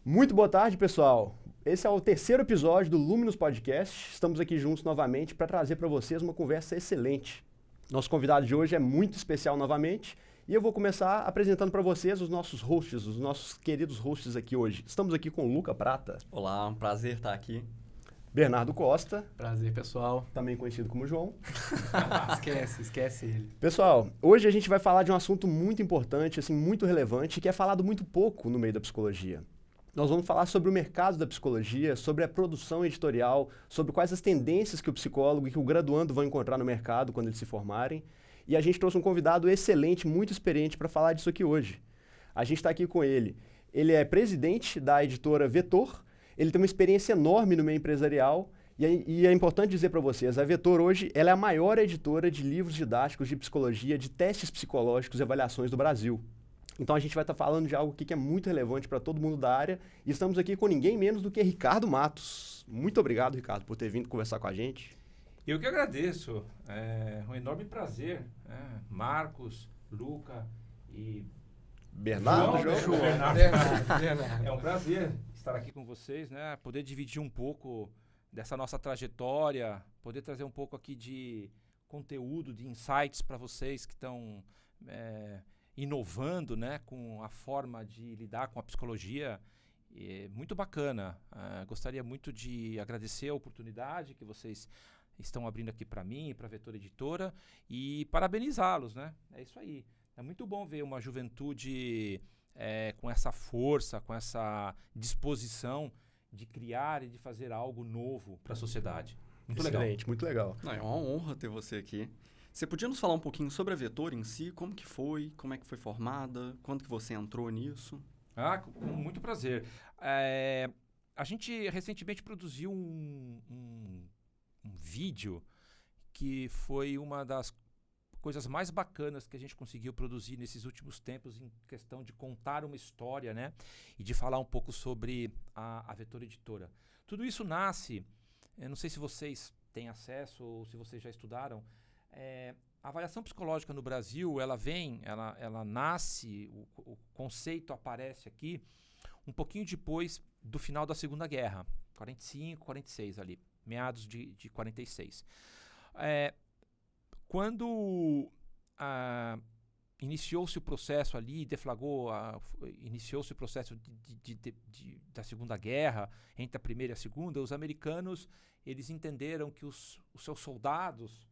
Muito boa tarde, pessoal. Esse é o terceiro episódio do Luminous Podcast. Estamos aqui juntos novamente para trazer para vocês uma conversa excelente. Nosso convidado de hoje é muito especial novamente e eu vou começar apresentando para vocês os nossos hosts, os nossos queridos hosts aqui hoje. Estamos aqui com o Luca Prata. Olá, um prazer estar aqui. Bernardo Costa. Prazer, pessoal. Também conhecido como João. Esquece ele. Pessoal, hoje a gente vai falar de um assunto muito importante, assim, muito relevante, que é falado muito pouco no meio da psicologia. Nós vamos falar sobre o mercado da psicologia, sobre a produção editorial, sobre quais as tendências que o psicólogo e que o graduando vão encontrar no mercado quando eles se formarem. E a gente trouxe um convidado excelente, muito experiente para falar disso aqui hoje. A gente está aqui com ele. Ele é presidente da editora Vetor, ele tem uma experiência enorme no meio empresarial e é importante dizer para vocês, a Vetor hoje ela é a maior editora de livros didáticos de psicologia, de testes psicológicos e avaliações do Brasil. Então a gente vai estar falando de algo aqui que é muito relevante para todo mundo da área e estamos aqui com ninguém menos do que Ricardo Matos. Muito obrigado, Ricardo, por ter vindo conversar com a gente. Eu que agradeço, é um enorme prazer, Marcos, Luca e Bernardo, João. Bernardo. É um prazer estar aqui com vocês, né? Poder dividir um pouco dessa nossa trajetória, poder trazer um pouco aqui de conteúdo, de insights para vocês que estão inovando, né, com a forma de lidar com a psicologia. É muito bacana. Gostaria muito de agradecer a oportunidade que vocês estão abrindo aqui para mim e para a Vetor Editora e parabenizá-los, né? É isso aí. É muito bom ver uma juventude com essa força, com essa disposição de criar e de fazer algo novo para a sociedade. Muito Excelente, legal. muito legal. Não, é uma honra ter você aqui. Você podia nos falar um pouquinho sobre a Vetor em si? Como que foi? Como é que foi formada? Quando que você entrou nisso? Com muito prazer. A gente recentemente produziu um vídeo que foi uma das coisas mais bacanas que a gente conseguiu produzir nesses últimos tempos em questão de contar uma história, né? E de falar um pouco sobre a Vetor Editora. Tudo isso nasce, eu não sei se vocês têm acesso ou se vocês já estudaram, a avaliação psicológica no Brasil, ela nasce, o conceito aparece aqui um pouquinho depois do final da Segunda Guerra, 45, 46 ali, meados de 46. Quando iniciou-se o processo ali, iniciou-se o processo da Segunda Guerra, entre a Primeira e a Segunda, os americanos, eles entenderam que os seus soldados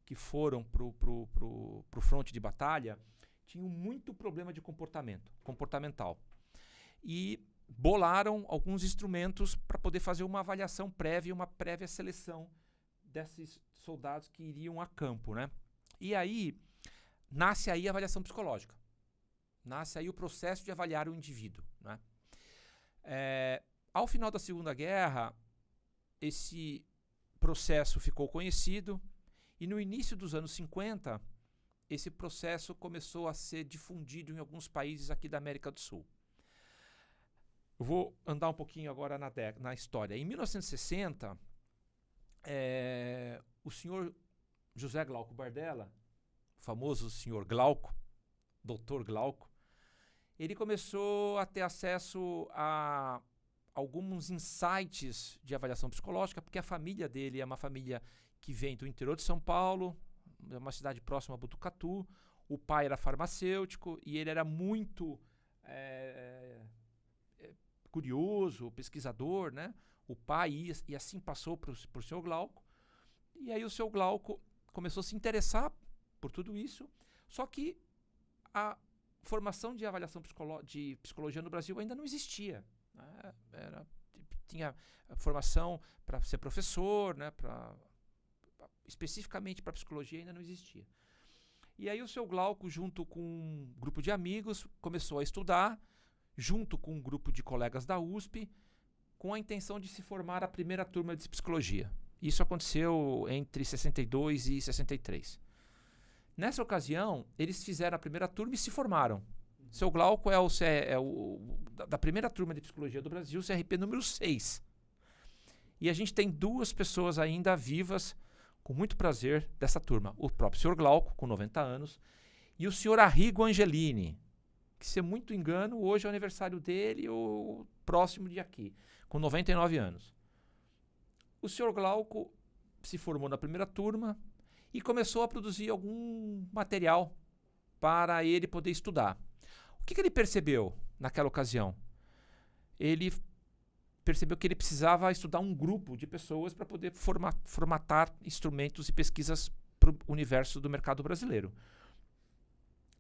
que foram pro fronte de batalha tinham muito problema de comportamental. E bolaram alguns instrumentos para poder fazer uma avaliação prévia, uma prévia seleção desses soldados que iriam a campo, né? E aí, nasce aí a avaliação psicológica. Nasce aí o processo de avaliar o indivíduo, né? Ao final da Segunda Guerra, esse processo ficou conhecido e no início dos anos 50, esse processo começou a ser difundido em alguns países aqui da América do Sul. Eu vou andar um pouquinho agora na história. Em 1960, o senhor José Glauco Bardella, o famoso senhor Glauco, doutor Glauco, ele começou a ter acesso a alguns insights de avaliação psicológica, porque a família dele é uma família que vem do interior de São Paulo, uma cidade próxima a Botucatu. O pai era farmacêutico e ele era muito curioso, pesquisador, né? O pai e assim passou para o senhor Glauco. E aí o senhor Glauco começou a se interessar por tudo isso, só que a formação de avaliação de psicologia no Brasil ainda não existia, né? Tinha formação para ser professor, né? Especificamente para psicologia ainda não existia. E aí o seu Glauco, junto com um grupo de amigos, começou a estudar, junto com um grupo de colegas da USP, com a intenção de se formar a primeira turma de psicologia. Isso aconteceu entre 62 e 63. Nessa ocasião, eles fizeram a primeira turma e se formaram. Seu Glauco da primeira turma de psicologia do Brasil, CRP número 6. E a gente tem 2 pessoas ainda vivas, com muito prazer, dessa turma. O próprio senhor Glauco, com 90 anos, e o senhor Arrigo Angelini, que, se muito engano, hoje é o aniversário dele, ou próximo de aqui, com 99 anos. O senhor Glauco se formou na primeira turma e começou a produzir algum material para ele poder estudar. O que ele percebeu naquela ocasião? Ele percebeu que ele precisava estudar um grupo de pessoas para poder formatar instrumentos e pesquisas para o universo do mercado brasileiro.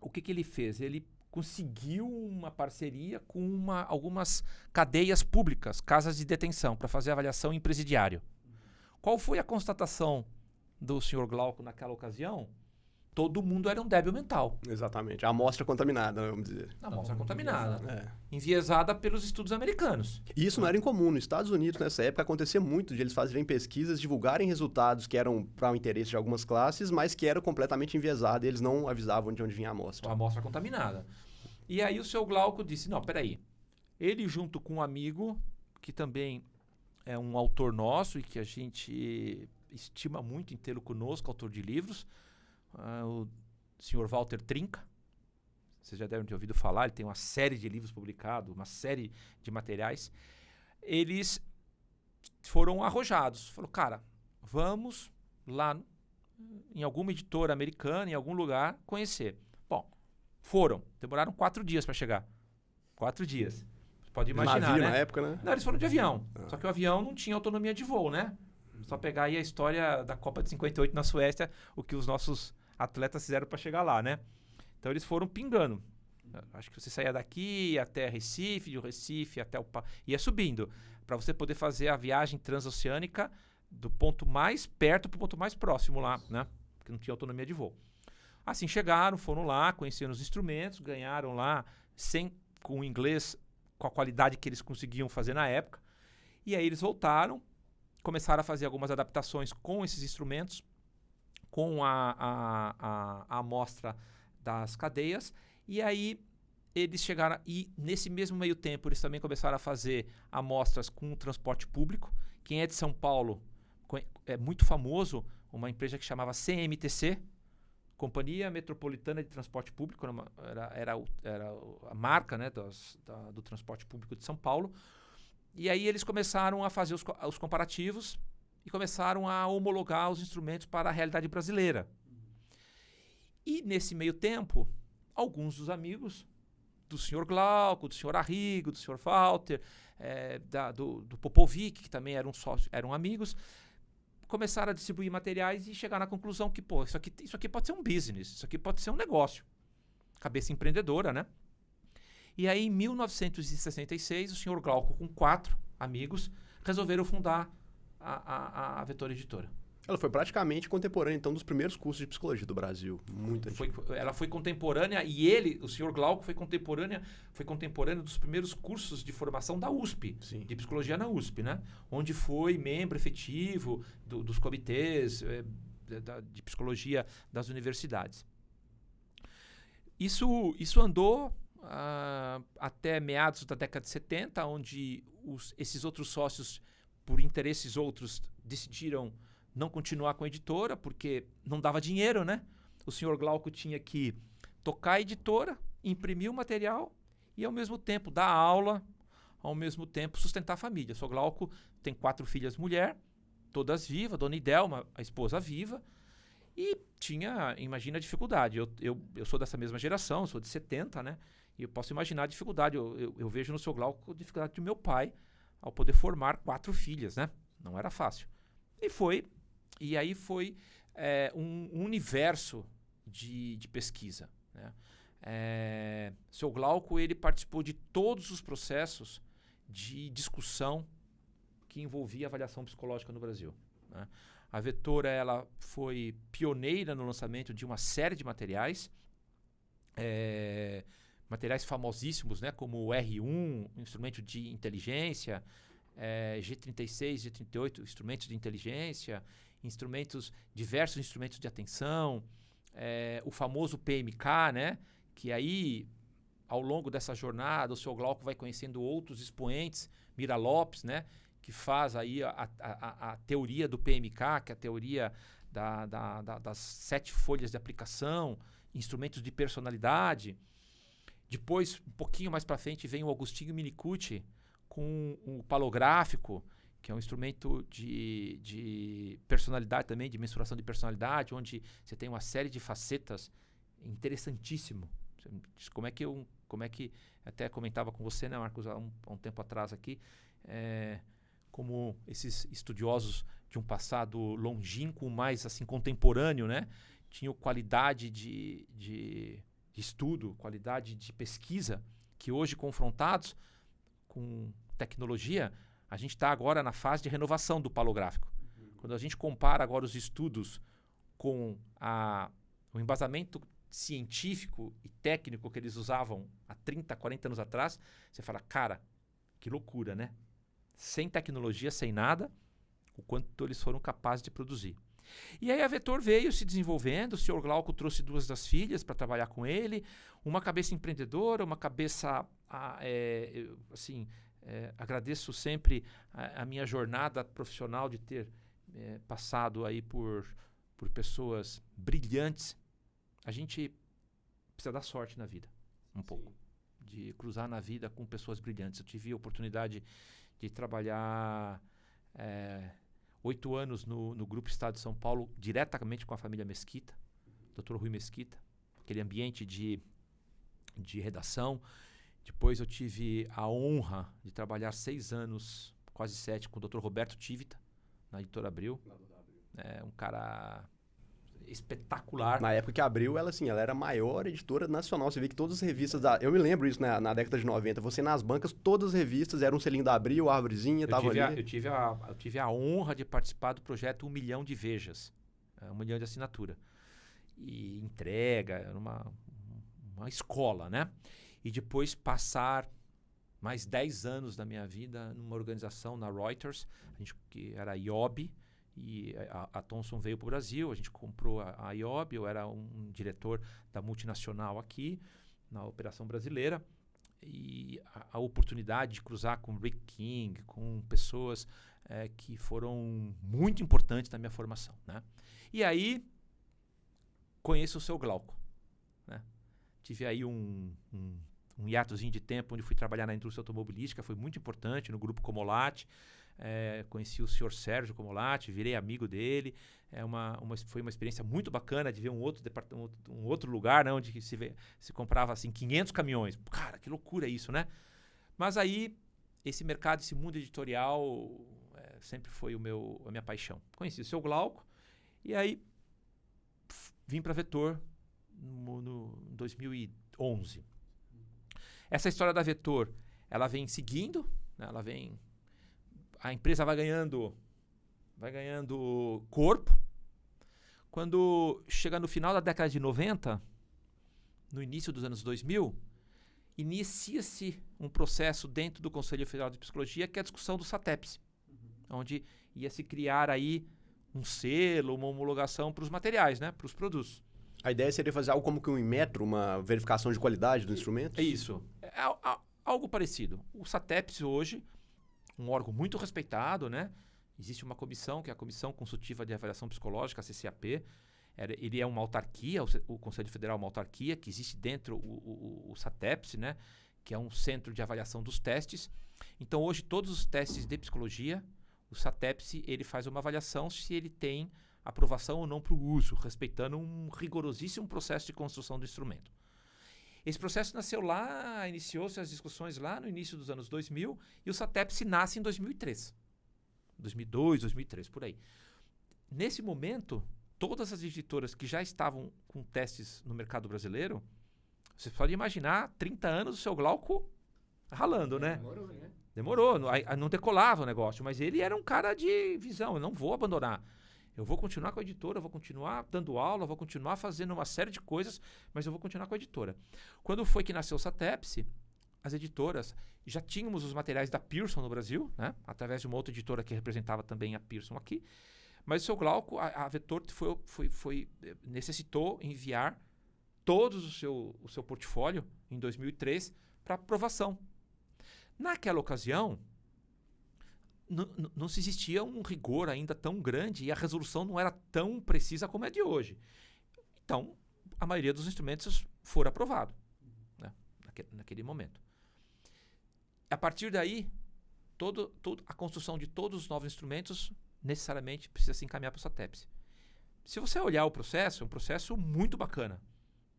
O que ele fez? Ele conseguiu uma parceria com algumas cadeias públicas, casas de detenção, para fazer avaliação em presidiário. Qual foi a constatação do senhor Glauco naquela ocasião? Todo mundo era um débil mental. Exatamente. A amostra contaminada, vamos dizer. A amostra contaminada. É. Enviesada pelos estudos americanos. E isso não era incomum. Nos Estados Unidos, nessa época, acontecia muito de eles fazerem pesquisas, divulgarem resultados que eram para o interesse de algumas classes, mas que eram completamente enviesados e eles não avisavam de onde vinha a amostra. A amostra contaminada. E aí o seu Glauco disse, não, peraí. Ele junto com um amigo, que também é um autor nosso e que a gente estima muito em tê-lo conosco, autor de livros, o senhor Walter Trinca. Vocês já devem ter ouvido falar, ele tem uma série de livros publicados, uma série de materiais. Eles foram arrojados. Falou, cara, vamos lá em alguma editora americana, em algum lugar, conhecer. Bom, foram. Demoraram 4 dias para chegar. 4 dias. Você pode imaginar, Navio, né? na época, né? Não, eles foram de avião. Só que o avião não tinha autonomia de voo, né? Só pegar aí a história da Copa de 58 na Suécia, o que os nossos atletas fizeram para chegar lá, né? Então eles foram pingando. Acho que você saía daqui até Recife, de Recife até ia subindo, para você poder fazer a viagem transoceânica do ponto mais perto para o ponto mais próximo lá, né? Porque não tinha autonomia de voo. Assim chegaram, foram lá, conheceram os instrumentos, ganharam lá com o inglês, com a qualidade que eles conseguiam fazer na época. E aí eles voltaram, começaram a fazer algumas adaptações com esses instrumentos, com a amostra das cadeias, e aí eles chegaram, e nesse mesmo meio tempo eles também começaram a fazer amostras com o transporte público. Quem é de São Paulo é muito famoso, uma empresa que chamava CMTC, Companhia Metropolitana de Transporte Público, era a marca, né, do transporte público de São Paulo. E aí eles começaram a fazer os comparativos e começaram a homologar os instrumentos para a realidade brasileira. E nesse meio tempo, alguns dos amigos do senhor Glauco, do senhor Arrigo, do senhor Walter, do Popovic, que também eram amigos, começaram a distribuir materiais e chegaram à conclusão que, pô, isso aqui pode ser um business, isso aqui pode ser um negócio. Cabeça empreendedora, né? E aí, em 1966, o senhor Glauco, com 4 amigos, resolveram fundar a Vetor Editora. Ela foi praticamente contemporânea, então, dos primeiros cursos de psicologia do Brasil. Muito antigo. Ela foi contemporânea e o senhor Glauco, foi contemporâneo dos primeiros cursos de formação da USP, Sim. de psicologia na USP, né? Onde foi membro efetivo dos comitês de psicologia das universidades. Isso andou até meados da década de 70, onde esses outros sócios, por interesses outros, decidiram não continuar com a editora, porque não dava dinheiro, né? O senhor Glauco tinha que tocar a editora, imprimir o material e, ao mesmo tempo, dar aula, ao mesmo tempo, sustentar a família. O senhor Glauco tem 4 filhas mulher, todas vivas, Dona Idelma, a esposa viva, e imagina a dificuldade. Eu sou dessa mesma geração, sou de 70, né? E eu posso imaginar a dificuldade. Eu vejo no seu Glauco a dificuldade do meu pai ao poder formar 4 filhas, né? Não era fácil. E aí foi um universo de pesquisa, né? Seu Glauco, ele participou de todos os processos de discussão que envolvia avaliação psicológica no Brasil, né? A Vetora, ela foi pioneira no lançamento de uma série de materiais, materiais famosíssimos, né, como o R1, instrumento de inteligência, G36, G38, instrumentos de inteligência, diversos instrumentos de atenção, o famoso PMK, né, que aí, ao longo dessa jornada, o seu Glauco vai conhecendo outros expoentes, Mira Lopes, né, que faz aí a teoria do PMK, que é a teoria das 7 folhas de aplicação, instrumentos de personalidade. Depois, um pouquinho mais para frente, vem o Agostinho Minicucci com o palográfico, que é um instrumento de personalidade também, de mensuração de personalidade, onde você tem uma série de facetas interessantíssimo. Como é que até comentava com você, né, Marcos, há um tempo atrás aqui, como esses estudiosos de um passado longínquo, mais assim contemporâneo, né, tinham qualidade de estudo, qualidade de pesquisa, que hoje, confrontados com tecnologia, a gente está agora na fase de renovação do palográfico. Quando a gente compara agora os estudos com o embasamento científico e técnico que eles usavam há 30, 40 anos atrás, você fala, cara, que loucura, né? Sem tecnologia, sem nada, o quanto eles foram capazes de produzir. E aí a Vetor veio se desenvolvendo, o senhor Glauco trouxe 2 das filhas para trabalhar com ele, uma cabeça empreendedora, uma cabeça, agradeço sempre a minha jornada profissional de ter passado aí por pessoas brilhantes. A gente precisa dar sorte na vida, um pouco, de cruzar na vida com pessoas brilhantes. Eu tive a oportunidade de trabalhar 8 anos no Grupo Estado de São Paulo, diretamente com a família Mesquita, Dr. Rui Mesquita, aquele ambiente de redação. Depois eu tive a honra de trabalhar 6 anos, quase 7, com o Dr. Roberto Tivita, na Editora Abril. Um cara espetacular. Na época que abriu, ela era a maior editora nacional. Você vê que todas as revistas eu me lembro isso na década de 90. Você nas bancas, todas as revistas eram um selinho da Abril, a Arvorezinha, tava ali. Eu tive a honra de participar do projeto 1 milhão de Vejas, 1 milhão de assinatura. E entrega, era uma escola, né? E depois passar mais 10 anos da minha vida numa organização na Reuters, que era a IOB, e a Thomson veio para o Brasil, a gente comprou a IOB, eu era um diretor da multinacional aqui, na operação brasileira, e a oportunidade de cruzar com Rick King, com pessoas que foram muito importantes na minha formação, né? E aí, conheço o seu Glauco, né? Tive aí um hiatozinho de tempo onde fui trabalhar na indústria automobilística, foi muito importante, no Grupo Comolati. Conheci o senhor Sérgio Comolati, virei amigo dele. Foi uma experiência muito bacana de ver um outro lugar, né, onde se comprava assim, 500 caminhões. Cara, que loucura isso, né? Mas aí, esse mercado, esse mundo editorial sempre foi a minha paixão. Conheci o seu Glauco e aí vim para a Vetor no 2011. Essa história da Vetor, ela vem seguindo, né, a empresa vai ganhando corpo. Quando chega no final da década de 90, no início dos anos 2000, inicia-se um processo dentro do Conselho Federal de Psicologia, que é a discussão do SATEPS, onde ia se criar aí um selo, uma homologação para os materiais, né, para os produtos. A ideia seria fazer algo como que um Inmetro, uma verificação de qualidade do instrumento? É isso. Algo parecido. O SATEPS hoje, um órgão muito respeitado, né? Existe uma comissão, que é a Comissão Consultiva de Avaliação Psicológica, a CCAP. Ele é uma autarquia, o Conselho Federal é uma autarquia, que existe dentro o SATEPS, né? Que é um centro de avaliação dos testes. Então, hoje, todos os testes de psicologia, o SATEPS, ele faz uma avaliação se ele tem aprovação ou não para o uso, respeitando um rigorosíssimo processo de construção do instrumento. Esse processo nasceu lá, iniciou-se as discussões lá no início dos anos 2000 e o SATEPS nasce em 2003. 2002, 2003, por aí. Nesse momento, todas as editoras que já estavam com testes no mercado brasileiro, você pode imaginar 30 anos o seu Glauco ralando, né? Demorou, né? Demorou, não decolava o negócio, mas ele era um cara de visão, eu não vou abandonar. Eu vou continuar com a editora, eu vou continuar dando aula, eu vou continuar fazendo uma série de coisas, mas eu vou continuar com a editora. Quando foi que nasceu o SATEPS, as editoras, já tínhamos os materiais da Pearson no Brasil, né? Através de uma outra editora que representava também a Pearson aqui, mas o seu Glauco, a Vetor necessitou enviar todos o seu portfólio em 2003 para aprovação. Naquela ocasião, não se existia um rigor ainda tão grande e a resolução não era tão precisa como é de hoje. Então, a maioria dos instrumentos foram aprovados, né, naquele momento. A partir daí, a construção de todos os novos instrumentos necessariamente precisa se encaminhar para o SATEPS. Se você olhar o processo, é um processo muito bacana.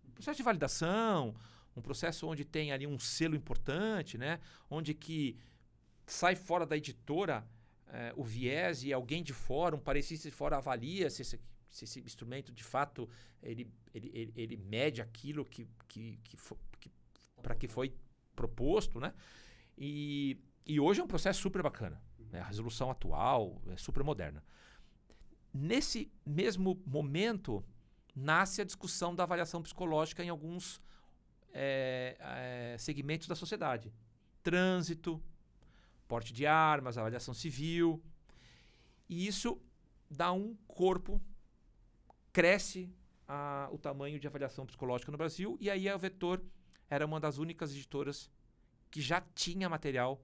Um processo de validação, um processo onde tem ali um selo importante, né? Onde que sai fora da editora o viés e alguém de fora, um parecista de fora avalia se esse instrumento de fato ele mede aquilo para que foi proposto, né? E hoje é um processo super bacana, né? A resolução atual é super moderna. Nesse mesmo momento nasce a discussão da avaliação psicológica em alguns segmentos da sociedade. Trânsito, porte de armas, avaliação civil. E isso dá um corpo, cresce o tamanho de avaliação psicológica no Brasil. E aí a Vetor era uma das únicas editoras que já tinha material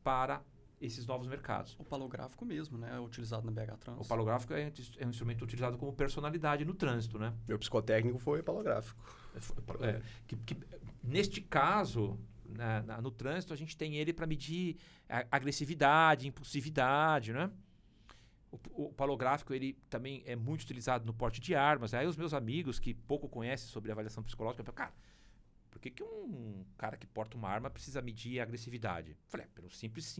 para esses novos mercados. O palográfico mesmo, né? É utilizado na BH Trans. O palográfico é um instrumento utilizado como personalidade no trânsito, né? Meu psicotécnico foi palográfico. Neste caso, no trânsito, a gente tem ele para medir agressividade, impulsividade, né? O palográfico ele também é muito utilizado no porte de armas. Aí os meus amigos que pouco conhecem sobre avaliação psicológica falam, cara, por que um cara que porta uma arma precisa medir a agressividade? Eu falei, pelo simples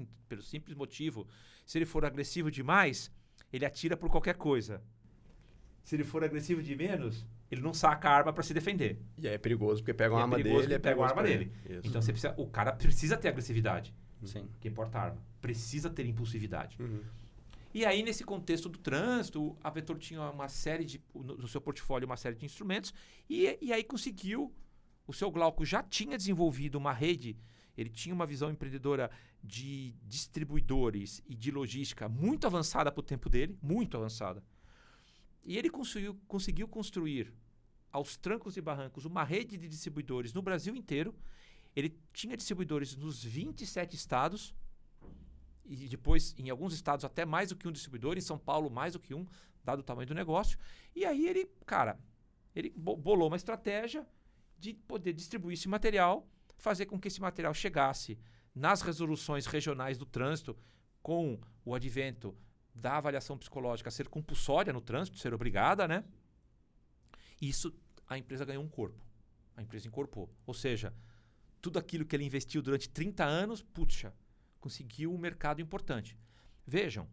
motivo, se ele for agressivo demais, ele atira por qualquer coisa. Se ele for agressivo de menos, ele não saca a arma para se defender. E aí é perigoso, porque pega uma arma dele e pega a arma dele. Então o cara precisa ter agressividade. Sim. Quem porta arma. Precisa ter impulsividade. Uhum. E aí, nesse contexto do trânsito, a Vetor tinha uma série no seu portfólio, uma série de instrumentos, e aí conseguiu. O seu Glauco já tinha desenvolvido uma rede, ele tinha uma visão empreendedora de distribuidores e de logística muito avançada para o tempo dele, muito avançada. E ele conseguiu construir, aos trancos e barrancos, uma rede de distribuidores no Brasil inteiro. Ele tinha distribuidores nos 27 estados, e depois, em alguns estados, até mais do que um distribuidor, em São Paulo, mais do que um, dado o tamanho do negócio. E aí ele bolou uma estratégia de poder distribuir esse material, fazer com que esse material chegasse nas resoluções regionais do trânsito, com o advento da avaliação psicológica ser compulsória no trânsito, ser obrigada, né? Isso, a empresa ganhou um corpo. A empresa incorporou. Ou seja, tudo aquilo que ele investiu durante 30 anos, conseguiu um mercado importante. Vejam,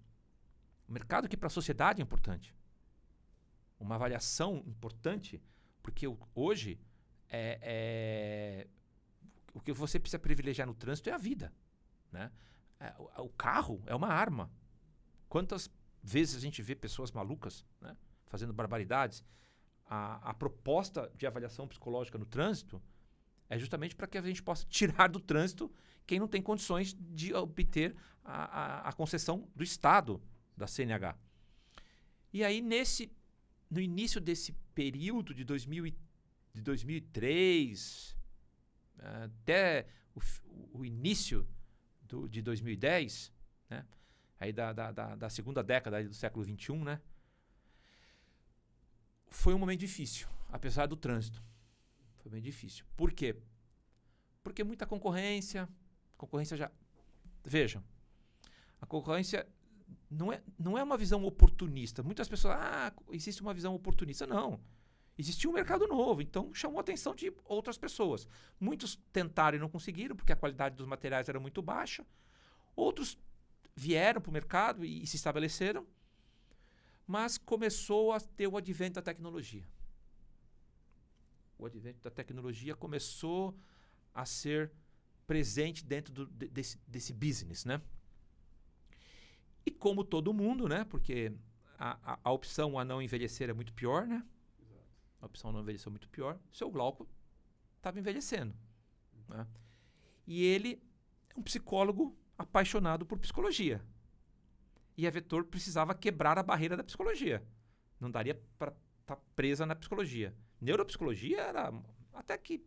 um mercado que para a sociedade é importante. Uma avaliação importante, porque hoje o que você precisa privilegiar no trânsito é a vida, né? O carro é uma arma. Quantas vezes a gente vê pessoas malucas, né, fazendo barbaridades? A proposta de avaliação psicológica no trânsito é justamente para que a gente possa tirar do trânsito quem não tem condições de obter a concessão do Estado, da CNH. E aí, no início desse período de 2003 até o início de 2010, né? Aí da segunda década aí do século XXI, né? Foi um momento difícil, apesar do trânsito. Foi bem difícil. Por quê? Porque muita concorrência já... Vejam, a concorrência não é uma visão oportunista. Muitas pessoas, existe uma visão oportunista. Não. Existia um mercado novo, então chamou a atenção de outras pessoas. Muitos tentaram e não conseguiram, porque a qualidade dos materiais era muito baixa. Outros vieram para o mercado e se estabeleceram, mas começou a ter o advento da tecnologia. O advento da tecnologia começou a ser presente dentro desse business, né? E como todo mundo, né? Porque a opção a não envelhecer é muito pior, né? A opção a não envelhecer é muito pior. O seu Glauco estava envelhecendo, né? E ele é um psicólogo apaixonado por psicologia. E a Vetor precisava quebrar a barreira da psicologia. Não daria para estar presa na psicologia. Neuropsicologia era... Até que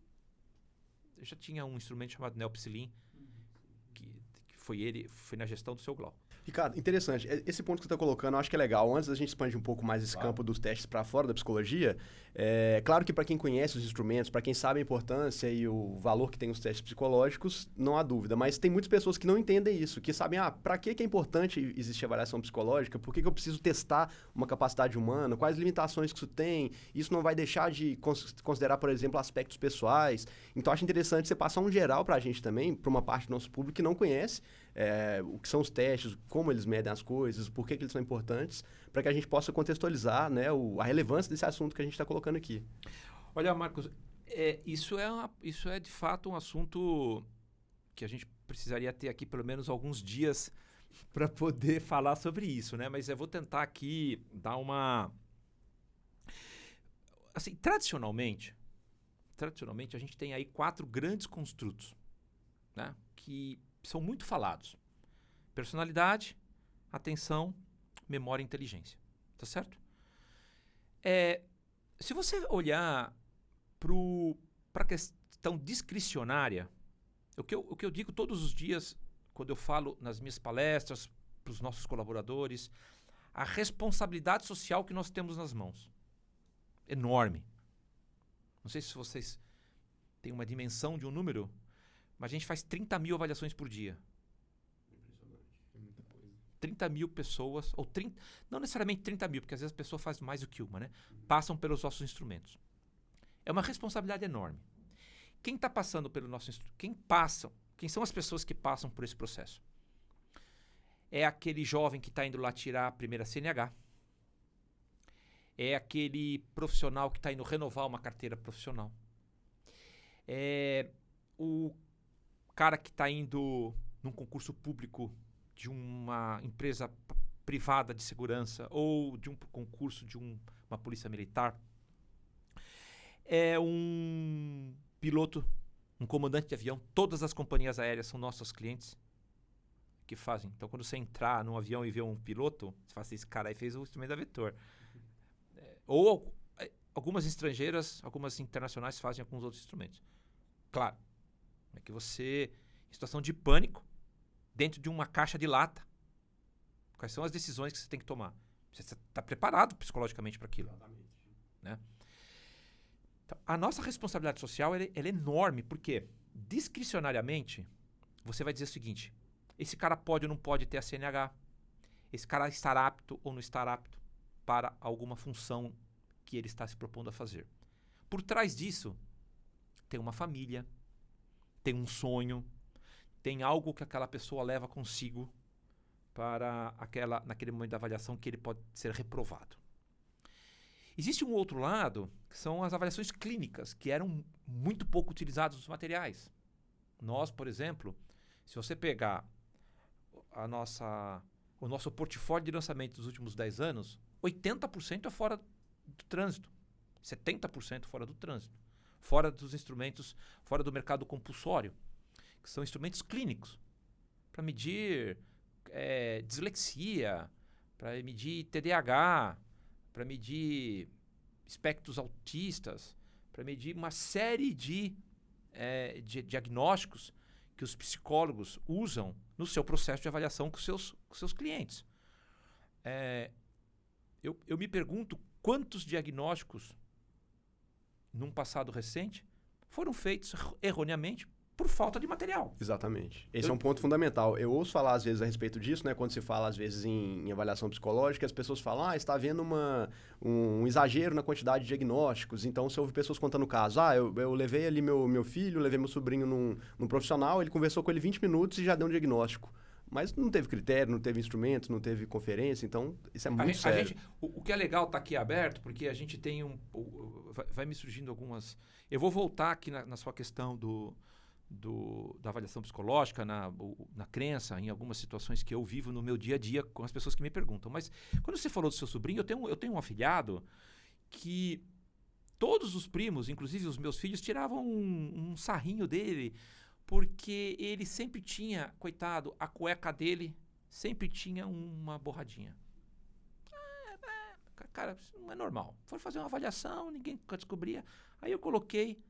eu já tinha um instrumento chamado Neopsilin, que foi na gestão do seu Glauco. Ricardo, interessante. Esse ponto que você está colocando, eu acho que é legal. Antes da gente expandir um pouco mais esse campo dos testes para fora da psicologia, claro que para quem conhece os instrumentos, para quem sabe a importância e o valor que tem os testes psicológicos, não há dúvida. Mas tem muitas pessoas que não entendem isso, que sabem, para que é importante existir avaliação psicológica? Por que eu preciso testar uma capacidade humana? Quais limitações que isso tem? Isso não vai deixar de considerar, por exemplo, aspectos pessoais. Então, acho interessante você passar um geral para a gente também, para uma parte do nosso público que não conhece, o que são os testes, como eles medem as coisas, por que eles são importantes, para que a gente possa contextualizar, né, a relevância desse assunto que a gente está colocando aqui. Olha, Marcos, isso é de fato um assunto que a gente precisaria ter aqui pelo menos alguns dias para poder falar sobre isso, né? Mas eu vou tentar aqui dar uma... Assim, tradicionalmente a gente tem aí 4 grandes construtos, né, que são muito falados. Personalidade, atenção, memória e inteligência. Tá certo? Se você olhar para a questão discricionária, o que eu digo todos os dias, quando eu falo nas minhas palestras, para os nossos colaboradores, a responsabilidade social que nós temos nas mãos. Enorme. Não sei se vocês têm uma dimensão de um número, mas a gente faz 30 mil avaliações por dia. 30 mil pessoas, ou 30, não necessariamente 30 mil, porque às vezes a pessoa faz mais do que uma, né? Passam pelos nossos instrumentos. É uma responsabilidade enorme. Quem está passando pelo nosso instrumento? Quem são as pessoas que passam por esse processo? É aquele jovem que está indo lá tirar a primeira CNH. É aquele profissional que está indo renovar uma carteira profissional. É o cara que está indo num concurso público de uma empresa privada de segurança ou de um concurso de uma polícia militar. É um piloto, um comandante de avião. Todas as companhias aéreas são nossos clientes que fazem. Então, quando você entrar num avião e ver um piloto, você fala assim, esse cara aí fez o instrumento da Vetor. Ou algumas estrangeiras, algumas internacionais fazem alguns outros instrumentos. Claro, é que você, em situação de pânico, dentro de uma caixa de lata, quais são as decisões que você tem que tomar? Você está preparado psicologicamente para aquilo. Exatamente. Né? Então, a nossa responsabilidade social ela é enorme, porque discricionariamente você vai dizer o seguinte, esse cara pode ou não pode ter a CNH, esse cara estará apto ou não estará apto para alguma função que ele está se propondo a fazer. Por trás disso, tem uma família, tem um sonho, tem algo que aquela pessoa leva consigo para naquele momento da avaliação que ele pode ser reprovado. Existe um outro lado, que são as avaliações clínicas, que eram muito pouco utilizadas nos materiais. Nós, por exemplo, se você pegar o nosso portfólio de lançamento dos últimos 10 anos, 80% é fora do trânsito, 70% fora do trânsito, fora dos instrumentos, fora do mercado compulsório, que são instrumentos clínicos, para medir dislexia, para medir TDAH, para medir espectros autistas, para medir uma série de diagnósticos que os psicólogos usam no seu processo de avaliação com seus clientes. Eu me pergunto quantos diagnósticos, num passado recente, foram feitos erroneamente por falta de material. Exatamente. Esse é um ponto fundamental. Eu ouço falar, às vezes, a respeito disso, né? Quando se fala, às vezes, em avaliação psicológica, as pessoas falam, está havendo um exagero na quantidade de diagnósticos. Então, você ouve pessoas contando casos. Eu levei ali meu filho, levei meu sobrinho num profissional, ele conversou com ele 20 minutos e já deu um diagnóstico. Mas não teve critério, não teve instrumentos, não teve conferência, então isso é muito sério. O que é legal estar aqui aberto, porque a gente tem vai me surgindo algumas... Eu vou voltar aqui na sua questão da avaliação psicológica, na crença, em algumas situações que eu vivo no meu dia a dia com as pessoas que me perguntam. Mas quando você falou do seu sobrinho, eu tenho um afilhado que todos os primos, inclusive os meus filhos, tiravam um sarrinho dele, porque ele sempre tinha, coitado, a cueca dele sempre tinha uma borradinha. Cara, isso não é normal. Foram fazer uma avaliação, ninguém descobria. Aí eu coloquei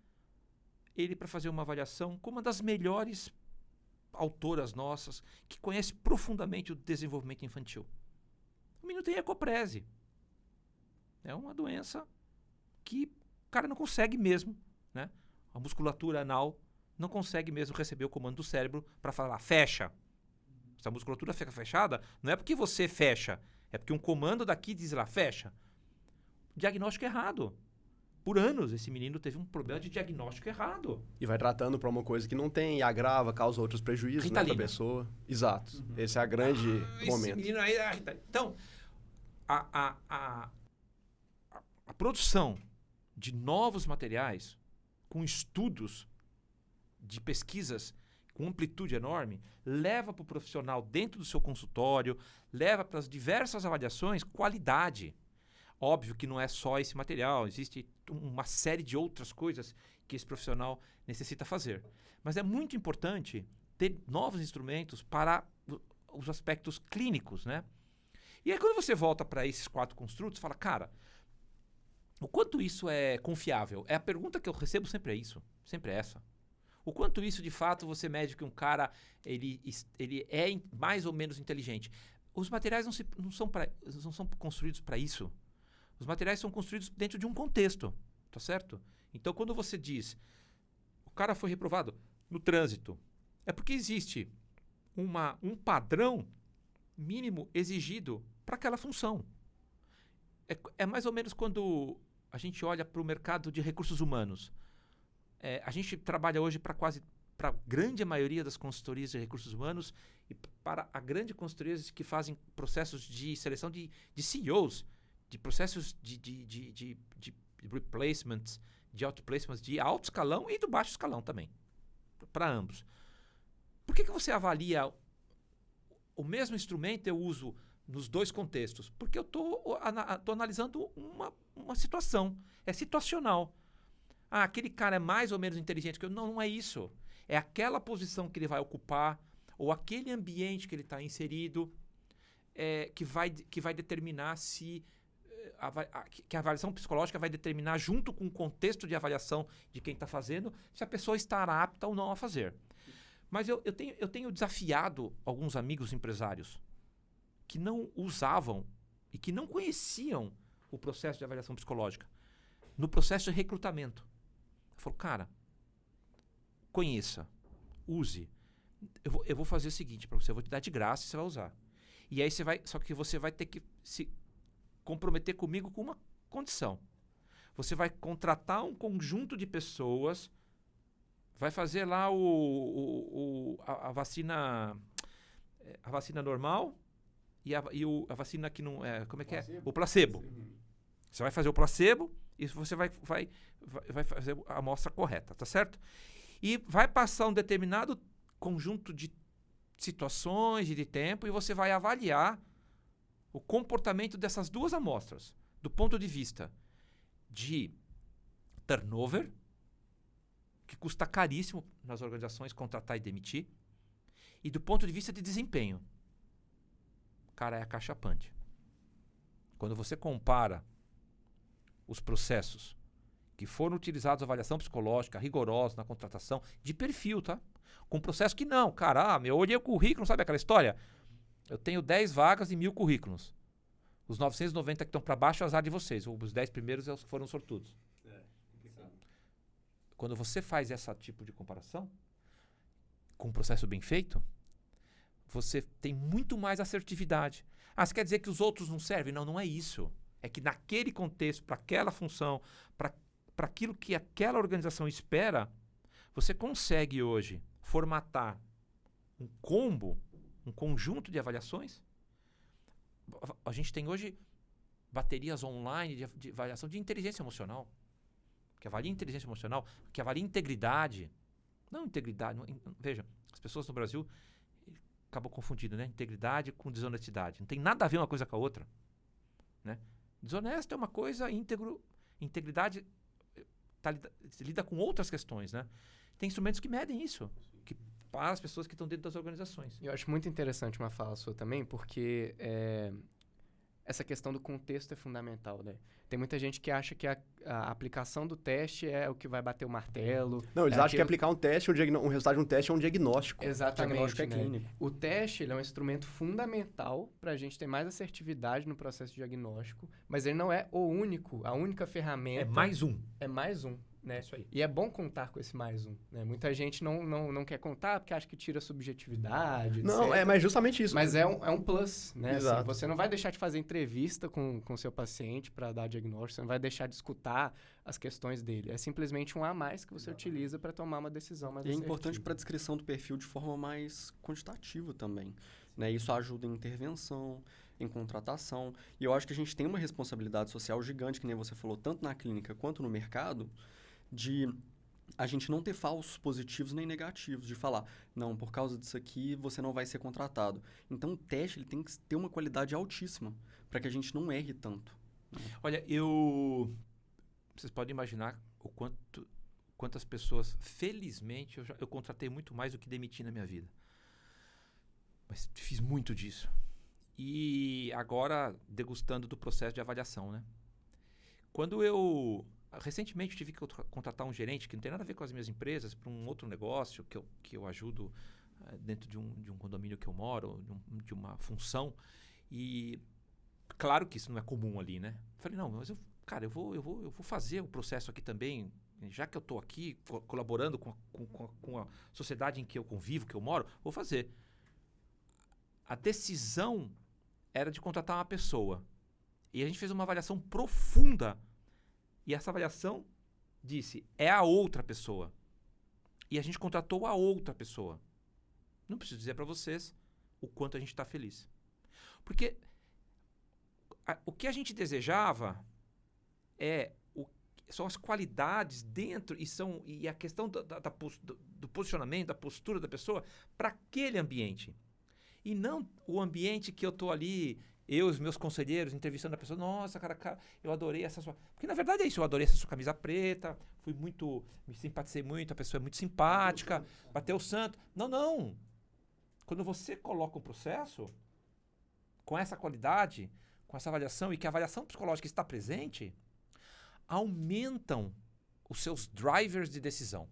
ele para fazer uma avaliação com uma das melhores autoras nossas que conhecem profundamente o desenvolvimento infantil. O menino tem ecoprese. É uma doença que o cara não consegue mesmo, né? A musculatura anal não consegue mesmo receber o comando do cérebro para falar, fecha. Se a musculatura fica fechada, não é porque você fecha, é porque um comando daqui diz lá, fecha. Diagnóstico errado. Por anos, esse menino teve um problema de diagnóstico errado. E vai tratando para uma coisa que não tem, e agrava, causa outros prejuízos, né, para a pessoa. Exato. Esse é a grande momento. Esse menino aí, então, a produção de novos materiais com estudos de pesquisas com amplitude enorme leva para o profissional dentro do seu consultório, leva para as diversas avaliações qualidade. Óbvio que não é só esse material, existe uma série de outras coisas que esse profissional necessita fazer. Mas é muito importante ter novos instrumentos para os aspectos clínicos, né? E aí quando você volta para esses 4 construtos, fala, cara, o quanto isso é confiável? É a pergunta que eu recebo sempre é isso, sempre é essa. O quanto isso, de fato, você mede que um cara ele é mais ou menos inteligente. Os materiais não são construídos para isso. Os materiais são construídos dentro de um contexto, tá certo? Então, quando você diz, o cara foi reprovado no trânsito, é porque existe um padrão mínimo exigido para aquela função. É mais ou menos quando a gente olha para o mercado de recursos humanos. A gente trabalha hoje para a grande maioria das consultorias de recursos humanos e para a grande consultorias que fazem processos de seleção de CEOs, de processos de replacements, de outplacements, de alto escalão e do baixo escalão também, para ambos. Por que você avalia o mesmo instrumento eu uso nos 2 contextos? Porque eu estou analisando uma situação, é situacional. Aquele cara é mais ou menos inteligente que eu. Não é isso. É aquela posição que ele vai ocupar ou aquele ambiente que ele está inserido que vai determinar se... que a avaliação psicológica vai determinar, junto com o contexto de avaliação de quem está fazendo, se a pessoa estará apta ou não a fazer. Mas eu tenho desafiado alguns amigos empresários que não usavam e que não conheciam o processo de avaliação psicológica no processo de recrutamento. Eu falo, cara, conheça, use. Eu vou fazer o seguinte para você, eu vou te dar de graça e você vai usar. E aí só que você vai ter que se comprometer comigo com uma condição. Você vai contratar um conjunto de pessoas, vai fazer lá a vacina normal e a vacina que não é, como é que é? O placebo. Você vai fazer o placebo e você vai fazer a amostra correta, tá certo? E vai passar um determinado conjunto de situações e de tempo e você vai avaliar o comportamento dessas 2 amostras, do ponto de vista de turnover, que custa caríssimo nas organizações contratar e demitir, e do ponto de vista de desempenho. Cara, é acachapante. Quando você compara os processos que foram utilizados na avaliação psicológica, rigorosa na contratação, de perfil, tá? Com processo que não, cara, eu olhei o currículo, sabe aquela história? Eu tenho 10 vagas e 1.000 currículos. Os 990 que estão para baixo é azar de vocês. Os 10 primeiros foram sortudos. Quando você faz esse tipo de comparação, com um processo bem feito, você tem muito mais assertividade. Você quer dizer que os outros não servem? Não, não é isso. É que naquele contexto, para aquela função, para aquilo que aquela organização espera, você consegue hoje formatar um combo, um conjunto de avaliações. A gente tem hoje baterias online de avaliação de inteligência emocional, que avalia inteligência emocional, que avalia integridade. Não integridade, veja, as pessoas no Brasil acabam confundindo, né? Integridade com desonestidade. Não tem nada a ver uma coisa com a outra, né? Desonesto é uma coisa, integridade lida com outras questões, né? Tem instrumentos que medem isso, que para as pessoas que estão dentro das organizações. Eu acho muito interessante uma fala sua também, porque essa questão do contexto é fundamental, né? Tem muita gente que acha que a aplicação do teste é o que vai bater o martelo. Não, eles acham que aplicar um teste, um resultado de um teste é um diagnóstico. Exatamente, Diagnóstico é né? clínico. O teste ele é um instrumento fundamental para a gente ter mais assertividade no processo de diagnóstico, mas ele não é o único, a única ferramenta. É mais um. É mais um, né? Isso aí. E é bom contar com esse mais um, né? Muita gente não quer contar porque acha que tira a subjetividade, Não, etc. mas justamente isso. Mas é um plus, né? Exato. Assim, você não vai deixar de fazer entrevista com o seu paciente para dar diagnóstico, você não vai deixar de escutar as questões dele. É simplesmente um a mais que você utiliza para tomar uma decisão mais E é assertiva. importante para a descrição do perfil de forma mais quantitativa também. Né? Isso ajuda em intervenção, em contratação. E eu acho que a gente tem uma responsabilidade social gigante, que nem você falou, tanto na clínica quanto no mercado, de a gente não ter falsos positivos nem negativos, de falar, não, por causa disso aqui você não vai ser contratado. Então o teste ele tem que ter uma qualidade altíssima para que a gente não erre tanto. Olha, vocês podem imaginar quantas pessoas, felizmente, eu contratei muito mais do que demiti na minha vida. Mas fiz muito disso. E agora, degustando do processo de avaliação, né? Recentemente eu tive que contratar um gerente que não tem nada a ver com as minhas empresas, para um outro negócio que eu ajudo dentro de um condomínio que eu moro, de uma função. E claro que isso não é comum ali, né? Falei, não, mas eu vou fazer o processo aqui também, já que eu estou aqui colaborando com a sociedade em que eu convivo, que eu moro, vou fazer. A decisão era de contratar uma pessoa. E a gente fez uma avaliação profunda. E essa avaliação disse, é a outra pessoa. E a gente contratou a outra pessoa. Não preciso dizer para vocês o quanto a gente está feliz. Porque o que a gente desejava são as qualidades dentro e a questão do posicionamento, da postura da pessoa para aquele ambiente. E não o ambiente que eu estou ali, eu e os meus conselheiros entrevistando a pessoa, nossa, cara, eu adorei essa sua... Porque na verdade é isso, eu adorei essa sua camisa preta, me simpaticei muito, a pessoa é muito simpática, bateu o santo. Não. Quando você coloca o processo com essa qualidade, com essa avaliação, e que a avaliação psicológica está presente, aumentam os seus drivers de decisão.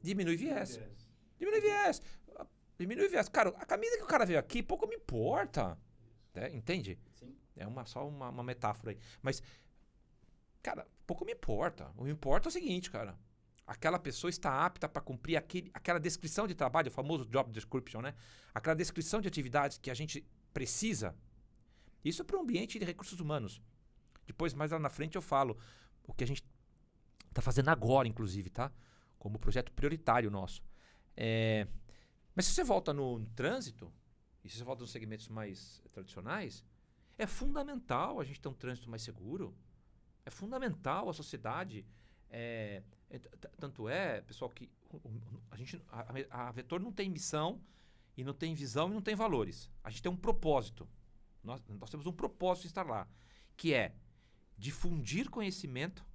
Diminui viés. Cara, a camisa que o cara veio aqui, pouco me importa. Entende? Sim. É só uma metáfora aí. Mas, cara, pouco me importa. O que me importa é o seguinte, cara. Aquela pessoa está apta para cumprir aquela descrição de trabalho, o famoso job description, né? Aquela descrição de atividades que a gente precisa. Isso é para o ambiente de recursos humanos. Depois, mais lá na frente, eu falo o que a gente está fazendo agora, inclusive, tá? Como projeto prioritário nosso. Mas se você volta no trânsito, e se você volta nos segmentos mais tradicionais, é fundamental a gente ter um trânsito mais seguro. É fundamental a sociedade. Tanto é, pessoal, que a Vetor não tem missão, e não tem visão, e não tem valores. A gente tem um propósito. Nós temos um propósito de estar lá, que é difundir conhecimento,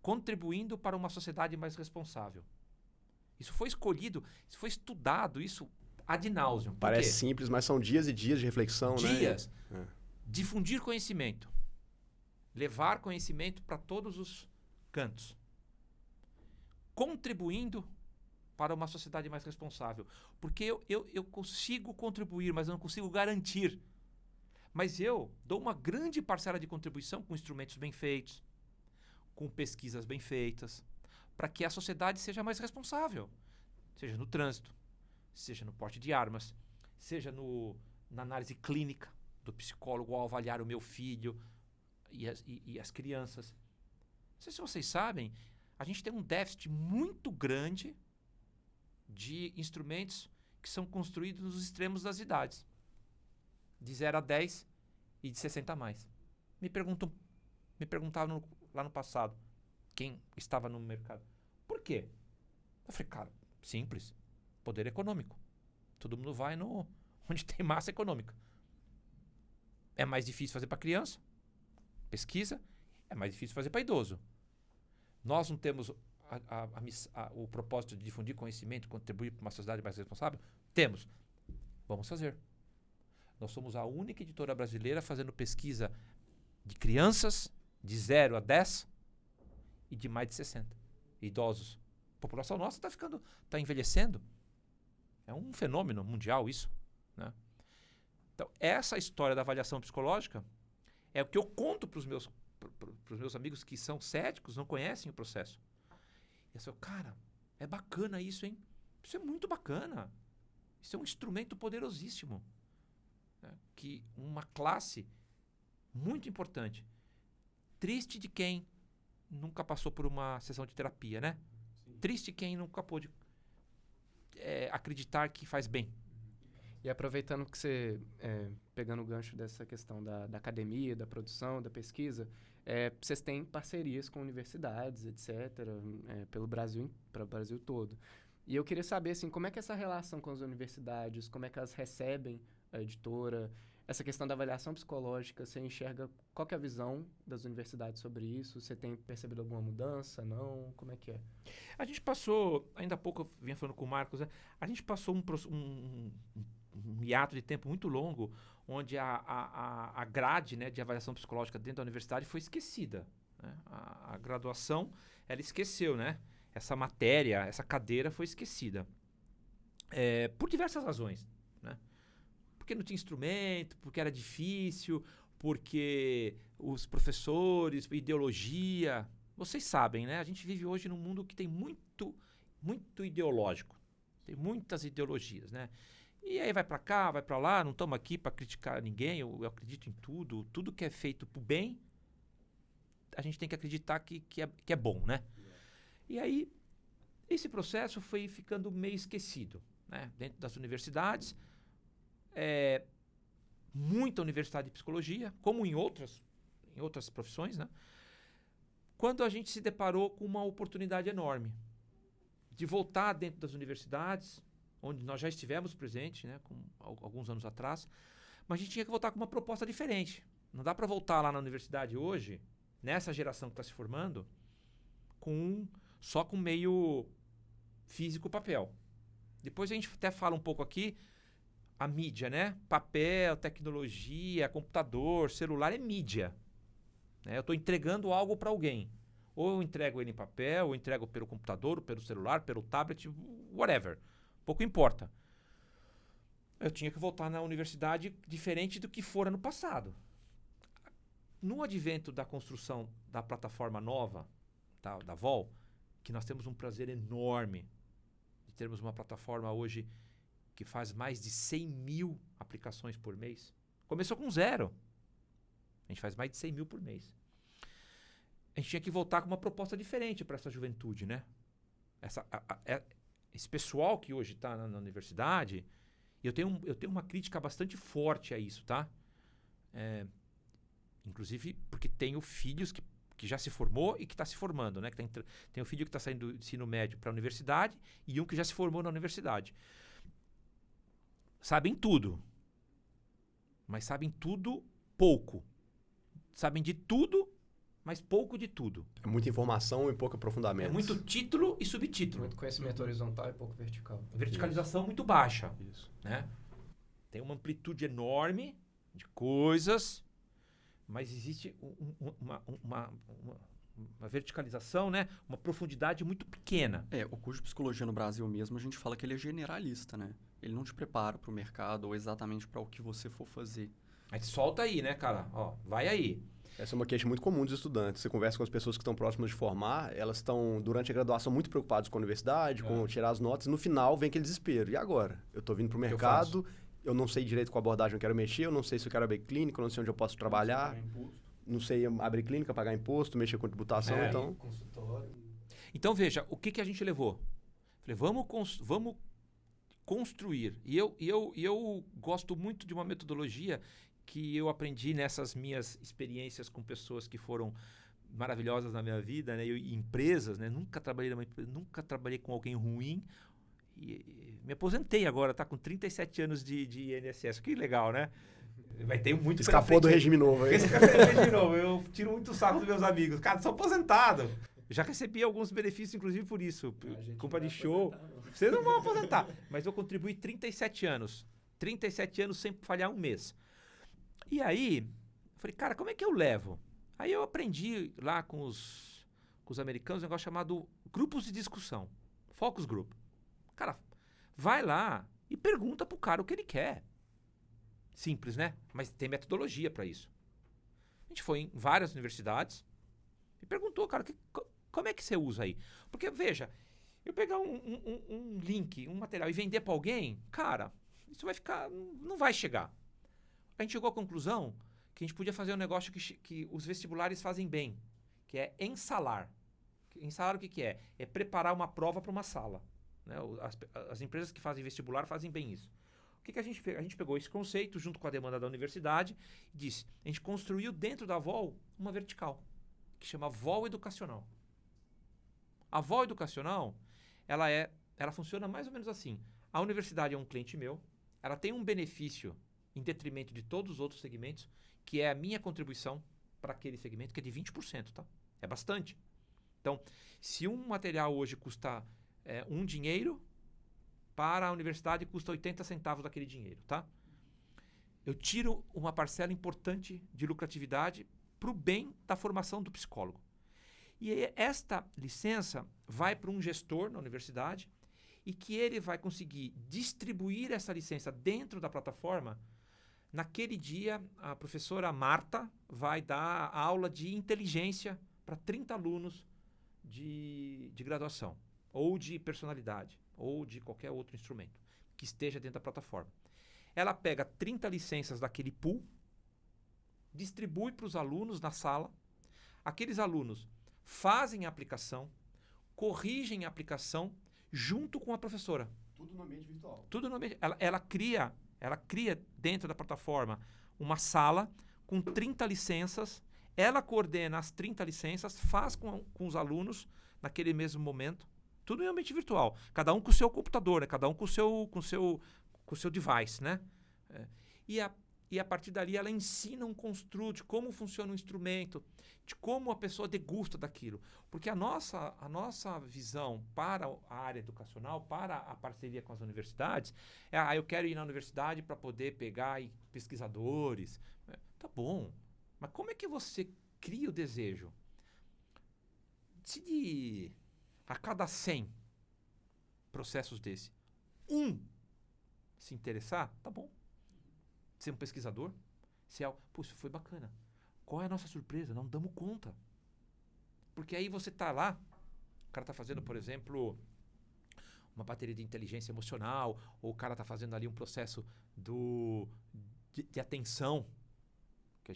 contribuindo para uma sociedade mais responsável. Isso foi escolhido, isso foi estudado, isso ad nauseam. Parece simples, mas são dias e dias de reflexão, né? Dias. Difundir conhecimento. Levar conhecimento para todos os cantos. Contribuindo para uma sociedade mais responsável. Porque eu consigo contribuir, mas eu não consigo garantir. Mas eu dou uma grande parcela de contribuição com instrumentos bem feitos, com pesquisas bem feitas, para que a sociedade seja mais responsável. Seja no trânsito, seja no porte de armas, seja na análise clínica do psicólogo ao avaliar o meu filho e as crianças. Não sei se vocês sabem, a gente tem um déficit muito grande de instrumentos que são construídos nos extremos das idades. De 0 a 10 e de 60 a mais. Me perguntavam lá no passado, quem estava no mercado, por quê? Eu falei, cara, simples, poder econômico. Todo mundo vai onde tem massa econômica. É mais difícil fazer para criança, pesquisa, é mais difícil fazer para idoso. Nós não temos o propósito de difundir conhecimento, contribuir para uma sociedade mais responsável? Temos. Vamos fazer. Nós somos a única editora brasileira fazendo pesquisa de crianças de 0 a 10 e de mais de 60, idosos. A população nossa está envelhecendo. É um fenômeno mundial isso, né? Então, essa história da avaliação psicológica é o que eu conto para os meus amigos que são céticos, não conhecem o processo. E eu falo, cara, é bacana isso, hein? Isso é muito bacana. Isso é um instrumento poderosíssimo, né? Que uma classe muito importante. Triste de quem nunca passou por uma sessão de terapia, né? Sim. Triste quem nunca pôde acreditar que faz bem. E aproveitando que você, pegando o gancho dessa questão da academia, da produção, da pesquisa, vocês têm parcerias com universidades, etc., pelo Brasil, para o Brasil todo. E eu queria saber, assim, como é que é essa relação com as universidades, como é que elas recebem a editora, essa questão da avaliação psicológica, você enxerga qual que é a visão das universidades sobre isso? Você tem percebido alguma mudança? Não? Como é que é? A gente passou, ainda há pouco eu vinha falando com o Marcos, né? A gente passou um hiato de tempo muito longo, onde a grade, né, de avaliação psicológica dentro da universidade foi esquecida, né? A graduação, ela esqueceu, né? Essa matéria, essa cadeira foi esquecida. Por diversas razões, né? Porque não tinha instrumento, porque era difícil, porque os professores, ideologia... Vocês sabem, né? A gente vive hoje num mundo que tem muito ideológico. Tem muitas ideologias, né? E aí vai para cá, vai para lá, não estamos aqui para criticar ninguém, eu acredito em tudo. Tudo que é feito pro bem, a gente tem que acreditar que é bom, né? E aí, esse processo foi ficando meio esquecido, né? Dentro das universidades, muita universidade de psicologia, como em outras profissões, né? Quando a gente se deparou com uma oportunidade enorme de voltar dentro das universidades, onde nós já estivemos presentes, né, alguns anos atrás, mas a gente tinha que voltar com uma proposta diferente. Não dá para voltar lá na universidade hoje, nessa geração que está se formando, só com meio físico papel. Depois a gente até fala um pouco aqui, a mídia, né? Papel, tecnologia, computador, celular é mídia. Né? Eu estou entregando algo para alguém. Ou eu entrego ele em papel, ou eu entrego pelo computador, ou pelo celular, pelo tablet, whatever. Pouco importa. Eu tinha que voltar na universidade diferente do que fora no passado. No advento da construção da plataforma nova, da VOL, que nós temos um prazer enorme de termos uma plataforma hoje que faz mais de 100 mil aplicações por mês. Começou com 0. A gente faz mais de 100 mil por mês. A gente tinha que voltar com uma proposta diferente para essa juventude, né? Esse pessoal que hoje está na universidade, eu tenho uma crítica bastante forte a isso, tá? Inclusive porque tenho filhos que já se formou e que está se formando, né? Tem um filho que está saindo do ensino médio para a universidade e um que já se formou na universidade. Sabem tudo, mas sabem tudo pouco. Sabem de tudo, mas pouco de tudo. É muita informação e pouco aprofundamento. É muito título e subtítulo. Muito conhecimento horizontal e pouco vertical. Verticalização muito baixa. Isso. Né? Tem uma amplitude enorme de coisas, mas existe uma verticalização, né? Uma profundidade muito pequena. O curso de psicologia no Brasil mesmo, a gente fala que ele é generalista, né? Ele não te prepara para o mercado ou exatamente para o que você for fazer. Mas solta aí, né, cara? Ó, vai aí. Essa é uma queixa muito comum dos estudantes. Você conversa com as pessoas que estão próximas de formar, elas estão, durante a graduação, muito preocupadas com a universidade, com tirar as notas. No final, vem aquele desespero. E agora? Eu estou vindo para o mercado, eu não sei direito qual abordagem eu quero mexer, eu não sei se eu quero abrir clínica, eu não sei onde eu posso trabalhar. Não sei abrir clínica, pagar imposto, mexer com tributação, então... Consultório. Então, veja, o que a gente levou? Falei, vamos construir. E eu gosto muito de uma metodologia que eu aprendi nessas minhas experiências com pessoas que foram maravilhosas na minha vida, né? E empresas, né? Nunca trabalhei com alguém ruim. E me aposentei agora, tá? Com 37 anos de INSS. Que legal, né? Vai ter muito Escapou do regime novo aí. Escapou do regime novo. Eu tiro muito sarro dos meus amigos. Cara, sou aposentado. Já recebi alguns benefícios, inclusive, por isso. Culpa de show. Vocês não vão aposentar. Mas eu contribuí 37 anos 37 anos sem falhar um mês. E aí, eu falei, cara, como é que eu levo? Aí eu aprendi lá com os americanos um negócio chamado grupos de discussão. Focus group. Cara, vai lá e pergunta pro cara o que ele quer. Simples, né? Mas tem metodologia para isso. A gente foi em várias universidades e perguntou, cara, como é que você usa aí? Porque, veja, eu pegar um link, um material e vender para alguém, cara, isso vai ficar, não vai chegar. A gente chegou à conclusão que a gente podia fazer um negócio que os vestibulares fazem bem, que é ensalar. Ensalar o que é? É preparar uma prova para uma sala. Né? As empresas que fazem vestibular fazem bem isso. O que a gente fez? A gente pegou esse conceito junto com a demanda da universidade e disse, a gente construiu dentro da VOL uma vertical, que chama VOL Educacional. A VOL Educacional, ela funciona mais ou menos assim. A universidade é um cliente meu, ela tem um benefício em detrimento de todos os outros segmentos, que é a minha contribuição para aquele segmento, que é de 20%, tá? É bastante. Então, se um material hoje custa um dinheiro, para a universidade custa 80 centavos daquele dinheiro, tá? Eu tiro uma parcela importante de lucratividade para o bem da formação do psicólogo. E esta licença vai para um gestor na universidade e que ele vai conseguir distribuir essa licença dentro da plataforma. Naquele dia, a professora Marta vai dar aula de inteligência para 30 alunos de graduação, ou de personalidade, ou de qualquer outro instrumento que esteja dentro da plataforma. Ela pega 30 licenças daquele pool, distribui para os alunos na sala, aqueles alunos fazem a aplicação, corrigem a aplicação junto com a professora. Tudo no ambiente virtual. Tudo no ambiente. Ela cria dentro da plataforma uma sala com 30 licenças, ela coordena as 30 licenças, faz com os alunos naquele mesmo momento, tudo em ambiente virtual. Cada um com o seu computador, né? Cada um com o seu device, né? E a partir dali ela ensina um construto de como funciona o instrumento, de como a pessoa degusta daquilo. Porque a nossa visão para a área educacional, para a parceria com as universidades, eu quero ir na universidade para poder pegar pesquisadores. Tá bom, mas como é que você cria o desejo? Se a cada 100 processos desse, se interessar, tá bom. Ser um pesquisador, isso foi bacana. Qual é a nossa surpresa? Não damos conta. Porque aí você tá lá, o cara tá fazendo, por exemplo, uma bateria de inteligência emocional, ou o cara tá fazendo ali um processo de atenção, que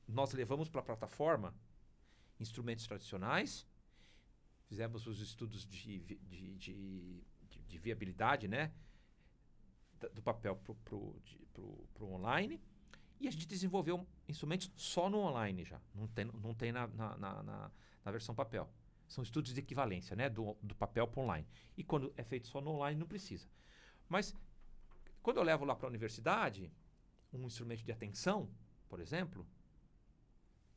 nós levamos para a plataforma instrumentos tradicionais, fizemos os estudos de viabilidade, né, do papel pro online, e a gente desenvolveu instrumentos só no online já, não tem na versão papel. São estudos de equivalência, né, do papel para online. E quando é feito só no online, não precisa. Mas, quando eu levo lá para a universidade, um instrumento de atenção, por exemplo,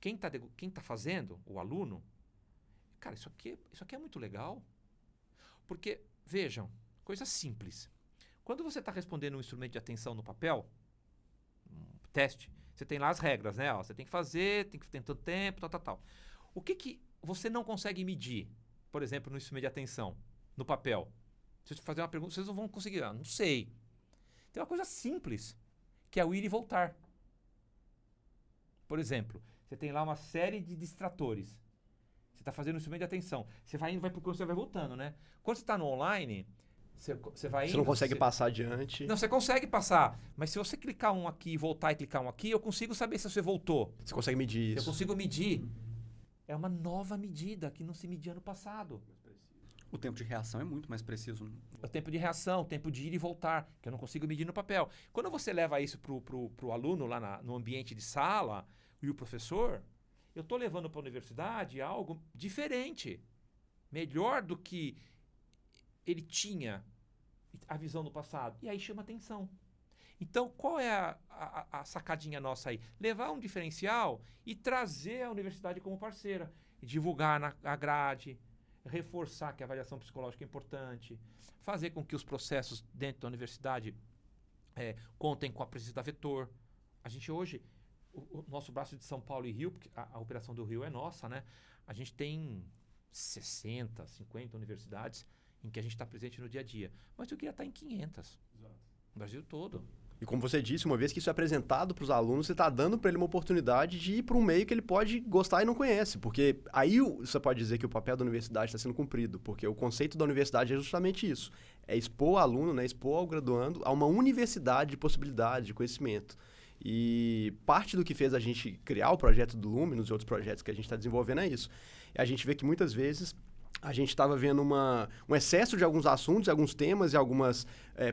quem tá fazendo, o aluno, cara, isso aqui é muito legal. Porque, vejam, coisa simples. Quando você está respondendo um instrumento de atenção no papel, um teste, você tem lá as regras, né? Você tem que fazer, tem que ter tanto tempo, tal. O que você não consegue medir, por exemplo, no instrumento de atenção, no papel? Se eu te fazer uma pergunta, vocês não vão conseguir. Não sei. Tem uma coisa simples, que é o ir e voltar. Por exemplo, você tem lá uma série de distratores. Você está fazendo um instrumento de atenção. Você vai indo, vai procurando, você vai voltando, né? Quando você está no online, você vai indo... Você não consegue passar adiante. Não, você consegue passar. Mas se você clicar um aqui, voltar e clicar um aqui, eu consigo saber se você voltou. Você consegue medir isso. Eu consigo medir. É uma nova medida que não se media no passado. O tempo de reação é muito mais preciso. O tempo de reação, o tempo de ir e voltar, que eu não consigo medir no papel. Quando você leva isso pro aluno lá no ambiente de sala e o professor, eu estou levando para a universidade algo diferente. Melhor do que ele tinha a visão no passado. E aí chama atenção. Então, qual é a sacadinha nossa aí? Levar um diferencial e trazer a universidade como parceira. E divulgar a grade, reforçar que a avaliação psicológica é importante, fazer com que os processos dentro da universidade contem com a presença da Vetor. A gente hoje, o nosso braço de São Paulo e Rio, porque a operação do Rio é nossa, né? A gente tem 60, 50 universidades em que a gente está presente no dia a dia. Mas eu queria estar em 500. Exato. No Brasil todo. E como você disse, uma vez que isso é apresentado para os alunos, você está dando para ele uma oportunidade de ir para um meio que ele pode gostar e não conhece. Porque aí você pode dizer que o papel da universidade está sendo cumprido. Porque o conceito da universidade é justamente isso. É expor o aluno, né, expor ao graduando a uma universidade de possibilidade, de conhecimento. E parte do que fez a gente criar o projeto do Luminus e outros projetos que a gente está desenvolvendo é isso. A gente vê que muitas vezes a gente estava vendo um excesso de alguns assuntos, alguns temas e algumas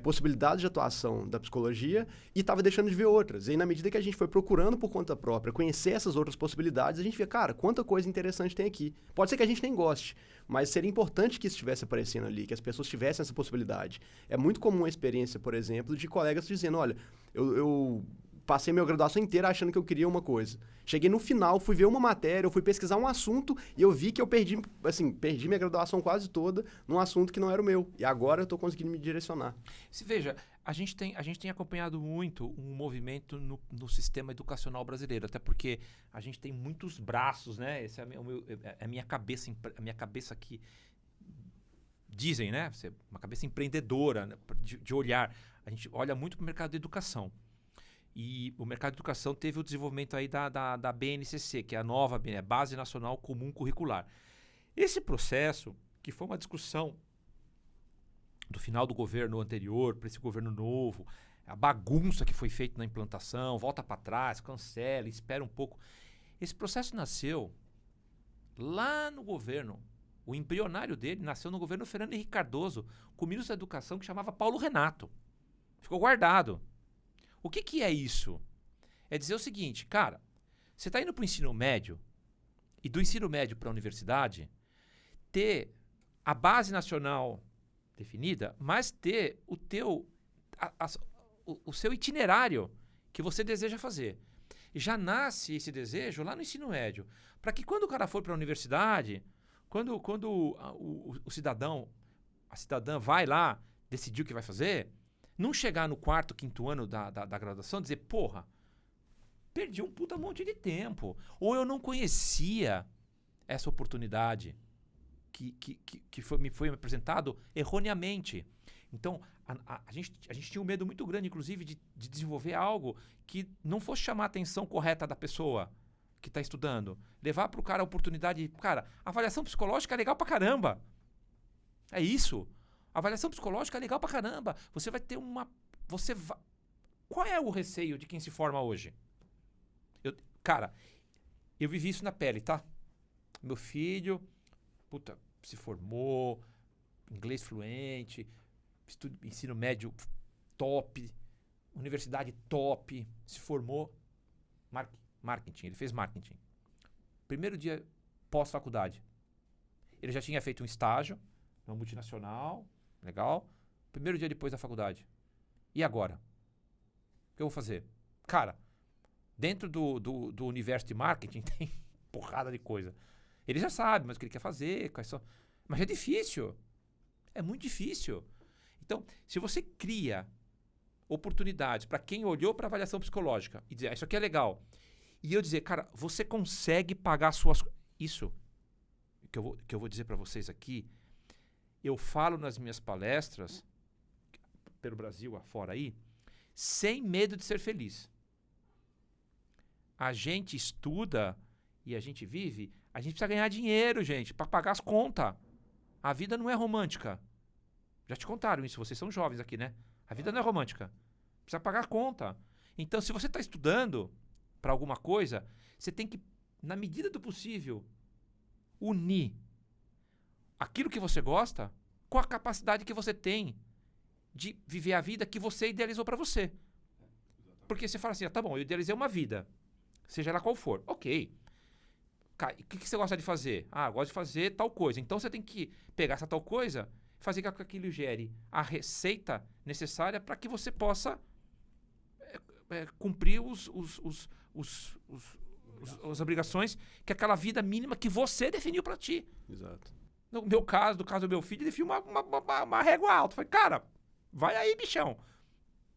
possibilidades de atuação da psicologia e estava deixando de ver outras. E aí, na medida que a gente foi procurando por conta própria, conhecer essas outras possibilidades, a gente vê, cara, quanta coisa interessante tem aqui. Pode ser que a gente nem goste, mas seria importante que isso estivesse aparecendo ali, que as pessoas tivessem essa possibilidade. É muito comum a experiência, por exemplo, de colegas dizendo, olha, eu passei minha graduação inteira achando que eu queria uma coisa. Cheguei no final, fui ver uma matéria, eu fui pesquisar um assunto e eu vi que eu perdi minha graduação quase toda num assunto que não era o meu. E agora eu estou conseguindo me direcionar. Se veja, a gente tem acompanhado muito um movimento no sistema educacional brasileiro, até porque a gente tem muitos braços, né? Essa é a minha cabeça aqui. Dizem, né? Uma cabeça empreendedora, né? de olhar. A gente olha muito para o mercado da educação. E o mercado de educação teve o desenvolvimento aí da BNCC, que é a nova Base Nacional Comum Curricular. Esse processo, que foi uma discussão do final do governo anterior para esse governo novo, a bagunça que foi feita na implantação, volta para trás, cancela, espera um pouco. Esse processo nasceu lá no governo. O embrionário dele nasceu no governo Fernando Henrique Cardoso, com o ministro da Educação que chamava Paulo Renato. Ficou guardado. O que é isso? É dizer o seguinte, cara, você está indo para o ensino médio e do ensino médio para a universidade, ter a base nacional definida, mas ter o seu itinerário que você deseja fazer. E já nasce esse desejo lá no ensino médio, para que quando o cara for para a universidade, quando o cidadão, a cidadã vai lá decidir o que vai fazer, não chegar no quarto, quinto ano da graduação e dizer, porra, perdi um puta monte de tempo. Ou eu não conhecia essa oportunidade que me foi apresentado erroneamente. Então, a gente tinha um medo muito grande, inclusive, de desenvolver algo que não fosse chamar a atenção correta da pessoa que está estudando. Levar para o cara a oportunidade. Cara, avaliação psicológica é legal pra caramba. É isso. Avaliação psicológica é legal pra caramba. Você vai ter Qual é o receio de quem se forma hoje? Cara, eu vivi isso na pele, tá? Meu filho, se formou, inglês fluente, ensino médio top, universidade top, se formou, marketing, ele fez marketing. Primeiro dia pós-faculdade, ele já tinha feito um estágio numa multinacional, legal. Primeiro dia depois da faculdade. E agora? O que eu vou fazer? Cara, dentro do universo de marketing tem porrada de coisa. Ele já sabe, mas o que ele quer fazer, quais são... Mas é difícil. É muito difícil. Então, se você cria oportunidades para quem olhou para avaliação psicológica e dizer, isso aqui é legal, e eu dizer, cara, você consegue pagar suas... Isso que eu vou dizer para vocês aqui, eu falo nas minhas palestras, pelo Brasil afora aí, sem medo de ser feliz. A gente estuda e a gente vive, a gente precisa ganhar dinheiro, gente, para pagar as contas. A vida não é romântica. Já te contaram isso, vocês são jovens aqui, né? A vida não é romântica. Precisa pagar a conta. Então, se você está estudando para alguma coisa, você tem que, na medida do possível, unir aquilo que você gosta com a capacidade que você tem de viver a vida que você idealizou para você. Porque você fala assim, tá bom, eu idealizei uma vida, seja ela qual for. Ok. O que você gosta de fazer? Eu gosto de fazer tal coisa. Então você tem que pegar essa tal coisa, fazer com que aquilo gere a receita necessária para que você possa cumprir as obrigações que aquela vida mínima que você definiu para ti. Exato. No meu caso, do caso do meu filho, ele definiu uma régua alta. Falei, cara, vai aí, bichão.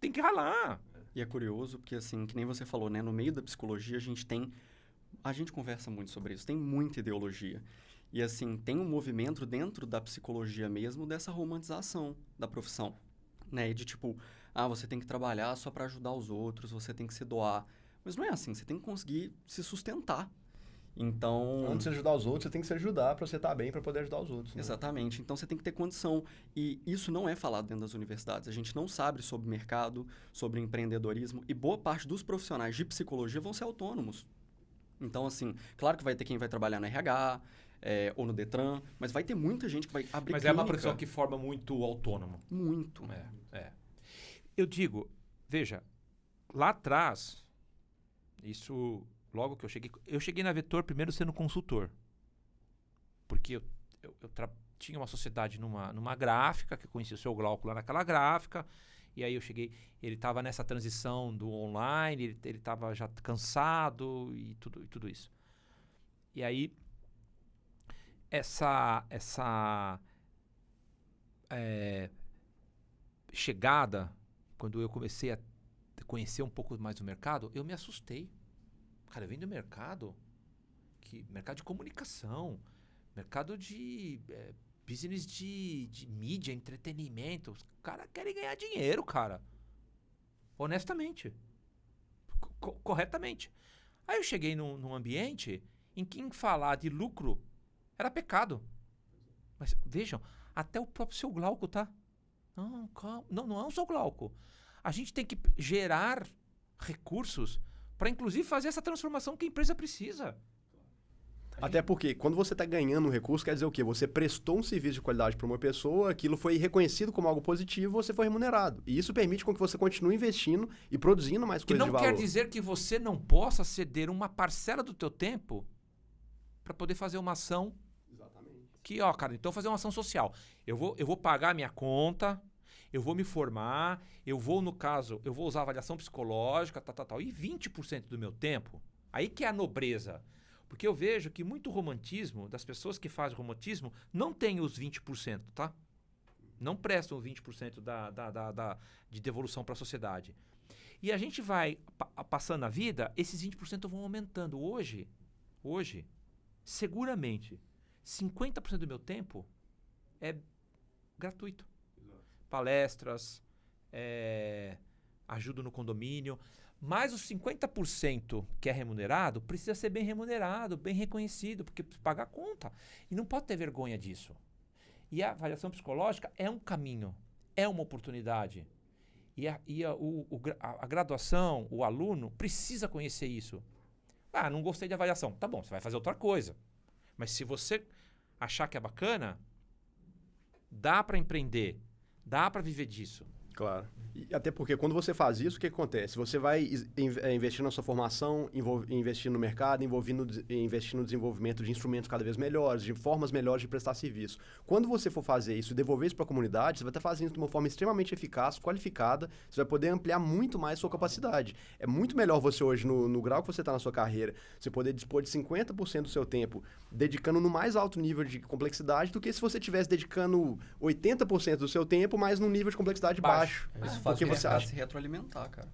tem que ralar. E é curioso porque, assim, que nem você falou, né? No meio da psicologia, a gente conversa muito sobre isso, tem muita ideologia. E, assim, tem um movimento dentro da psicologia mesmo dessa romantização da profissão, né? E de tipo, você tem que trabalhar só para ajudar os outros, você tem que se doar. Mas não é assim, você tem que conseguir se sustentar. Então... Antes de ajudar os outros, você tem que se ajudar para você estar bem, para poder ajudar os outros. Né? Exatamente. Então, você tem que ter condição. E isso não é falado dentro das universidades. A gente não sabe sobre mercado, sobre empreendedorismo. E boa parte dos profissionais de psicologia vão ser autônomos. Então, assim, claro que vai ter quem vai trabalhar no RH ou no Detran, mas vai ter muita gente que vai abrir Mas clínica. é uma profissão que forma muito autônomo. Muito. Eu digo, veja, lá atrás, isso... Logo que eu cheguei na Vetor primeiro sendo consultor. Porque eu tinha uma sociedade numa gráfica, que eu conheci o seu Glauco lá naquela gráfica, e aí eu cheguei, ele estava nessa transição do online, ele estava já cansado e tudo isso. E aí, essa chegada, quando eu comecei a conhecer um pouco mais o mercado, eu me assustei. Cara, eu venho do mercado de comunicação, mercado de business de mídia, entretenimento. Os caras querem ganhar dinheiro, cara. Honestamente. Corretamente. Aí eu cheguei num ambiente em que falar de lucro era pecado. Mas vejam, até o próprio seu Glauco, tá? Não, calma. Não é um só Glauco. A gente tem que gerar recursos para, inclusive, fazer essa transformação que a empresa precisa. Até porque, quando você está ganhando um recurso, quer dizer o quê? Você prestou um serviço de qualidade para uma pessoa, aquilo foi reconhecido como algo positivo, você foi remunerado. E isso permite com que você continue investindo e produzindo mais coisas de valor. Que não quer dizer que você não possa ceder uma parcela do teu tempo para poder fazer uma ação. Exatamente. Que, cara, então fazer uma ação social. Eu vou pagar a minha conta, eu vou me formar, eu vou usar avaliação psicológica, tal. E 20% do meu tempo, aí que é a nobreza. Porque eu vejo que muito romantismo, das pessoas que fazem romantismo, não tem os 20%, tá? Não prestam os 20% de devolução para a sociedade. E a gente vai passando a vida, esses 20% vão aumentando. Hoje, seguramente, 50% do meu tempo é gratuito. Palestras, ajuda no condomínio, mas os 50% que é remunerado precisa ser bem remunerado, bem reconhecido, porque precisa pagar a conta. E não pode ter vergonha disso. E a avaliação psicológica é um caminho, é uma oportunidade. E a graduação, o aluno, precisa conhecer isso. Não gostei de avaliação. Tá bom, você vai fazer outra coisa. Mas se você achar que é bacana, dá para empreender. Dá para viver disso. Claro. E até porque quando você faz isso, o que acontece? Você vai investir na sua formação, investir no mercado, investir no desenvolvimento de instrumentos cada vez melhores, de formas melhores de prestar serviço. Quando você for fazer isso e devolver isso para a comunidade, você vai estar fazendo isso de uma forma extremamente eficaz, qualificada, você vai poder ampliar muito mais sua capacidade. É muito melhor você hoje, no grau que você está na sua carreira, você poder dispor de 50% do seu tempo dedicando no mais alto nível de complexidade do que se você estivesse dedicando 80% do seu tempo, mas num nível de complexidade baixo. Isso faz Porque você acha se retroalimentar, cara.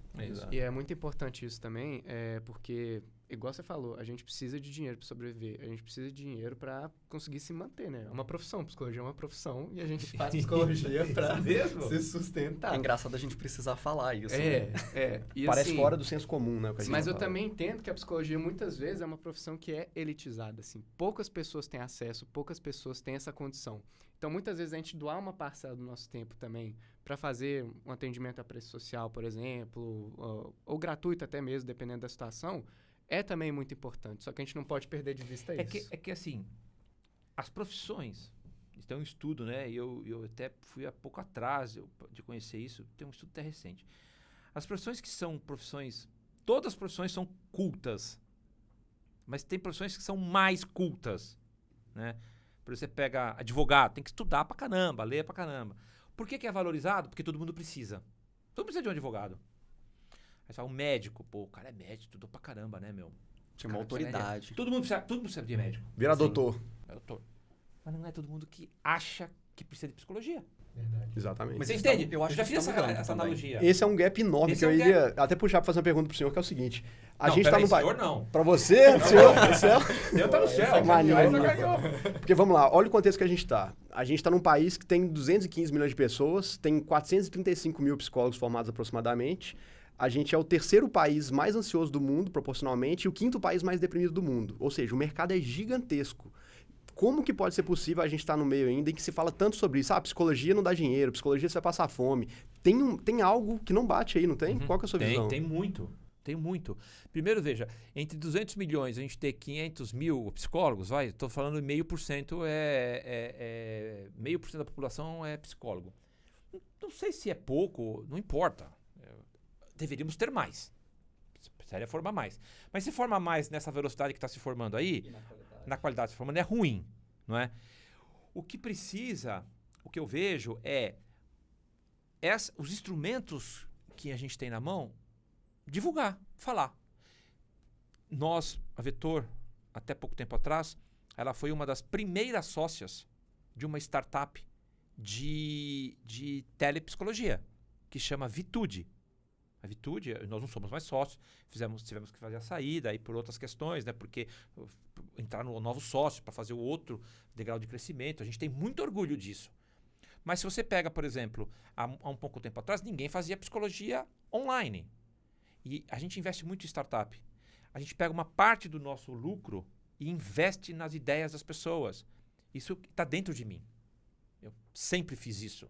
E é muito importante isso também, porque, igual você falou, a gente precisa de dinheiro para sobreviver, a gente precisa de dinheiro para conseguir se manter, né? É uma profissão, psicologia é uma profissão e a gente faz psicologia para se sustentar. É engraçado a gente precisar falar isso. E parece assim, fora do senso comum, né? Mas eu também entendo que a psicologia muitas vezes é uma profissão que é elitizada, assim. Poucas pessoas têm acesso, poucas pessoas têm essa condição. Então, muitas vezes, a gente doar uma parcela do nosso tempo também para fazer um atendimento a preço social, por exemplo, ou gratuito até mesmo, dependendo da situação, é também muito importante. Só que a gente não pode perder de vista isso. É que assim, as profissões, tem um estudo, né? Eu até fui há pouco atrás de conhecer isso, tem um estudo até recente. As profissões que são profissões, todas as profissões são cultas, mas tem profissões que são mais cultas, né? Por exemplo, você pega advogado, tem que estudar pra caramba, ler pra caramba. Por que é valorizado? Porque todo mundo precisa. Todo mundo precisa de um advogado. Aí você fala, um médico, o cara é médico, estudou pra caramba, né, meu? Tinha uma autoridade. Todo mundo precisa de médico. Virar doutor. É doutor. Mas não é todo mundo que acha que precisa de psicologia. Exatamente. Mas Você isso entende? eu acho já que fiz isso tá essa mudando também. analogia. Esse é um gap enorme Esse que é um eu iria até puxar para fazer uma pergunta pro senhor, que é o seguinte. A gente tá no senhor não. Para você, senhor, no céu. Eu tá no céu. Mania, Aí mania. ganhou. Porque vamos lá, olha o contexto que a gente está. A gente está num país que tem 215 milhões de pessoas, tem 435 mil psicólogos formados aproximadamente. A gente é o terceiro país mais ansioso do mundo, proporcionalmente, e o quinto país mais deprimido do mundo. Ou seja, o mercado é gigantesco. Como que pode ser possível a gente estar no meio ainda em que se fala tanto sobre isso? Ah, psicologia não dá dinheiro, psicologia você vai passar fome. Tem algo que não bate aí, não tem? Qual que é a sua visão? Tem muito. Tem muito. Primeiro, veja, entre 200 milhões a gente ter 500 mil psicólogos, estou falando 0,5%, meio por cento da população é psicólogo. Não sei se é pouco, não importa. Deveríamos ter mais. Precisaria formar mais. Mas se forma mais nessa velocidade que está se formando aí, na qualidade se formando, é ruim, não é? O que precisa, o que eu vejo é os instrumentos que a gente tem na mão, divulgar, falar. Nós, a Vetor, até pouco tempo atrás, ela foi uma das primeiras sócias de uma startup de telepsicologia, que chama Vitude. A Vitude, nós não somos mais sócios, tivemos que fazer a saída aí por outras questões, né? Porque entrar no novo sócio para fazer o outro degrau de crescimento, a gente tem muito orgulho disso. Mas se você pega, por exemplo, há um pouco tempo atrás, ninguém fazia psicologia online. E a gente investe muito em startup. A gente pega uma parte do nosso lucro e investe nas ideias das pessoas. Isso está dentro de mim. Eu sempre fiz isso.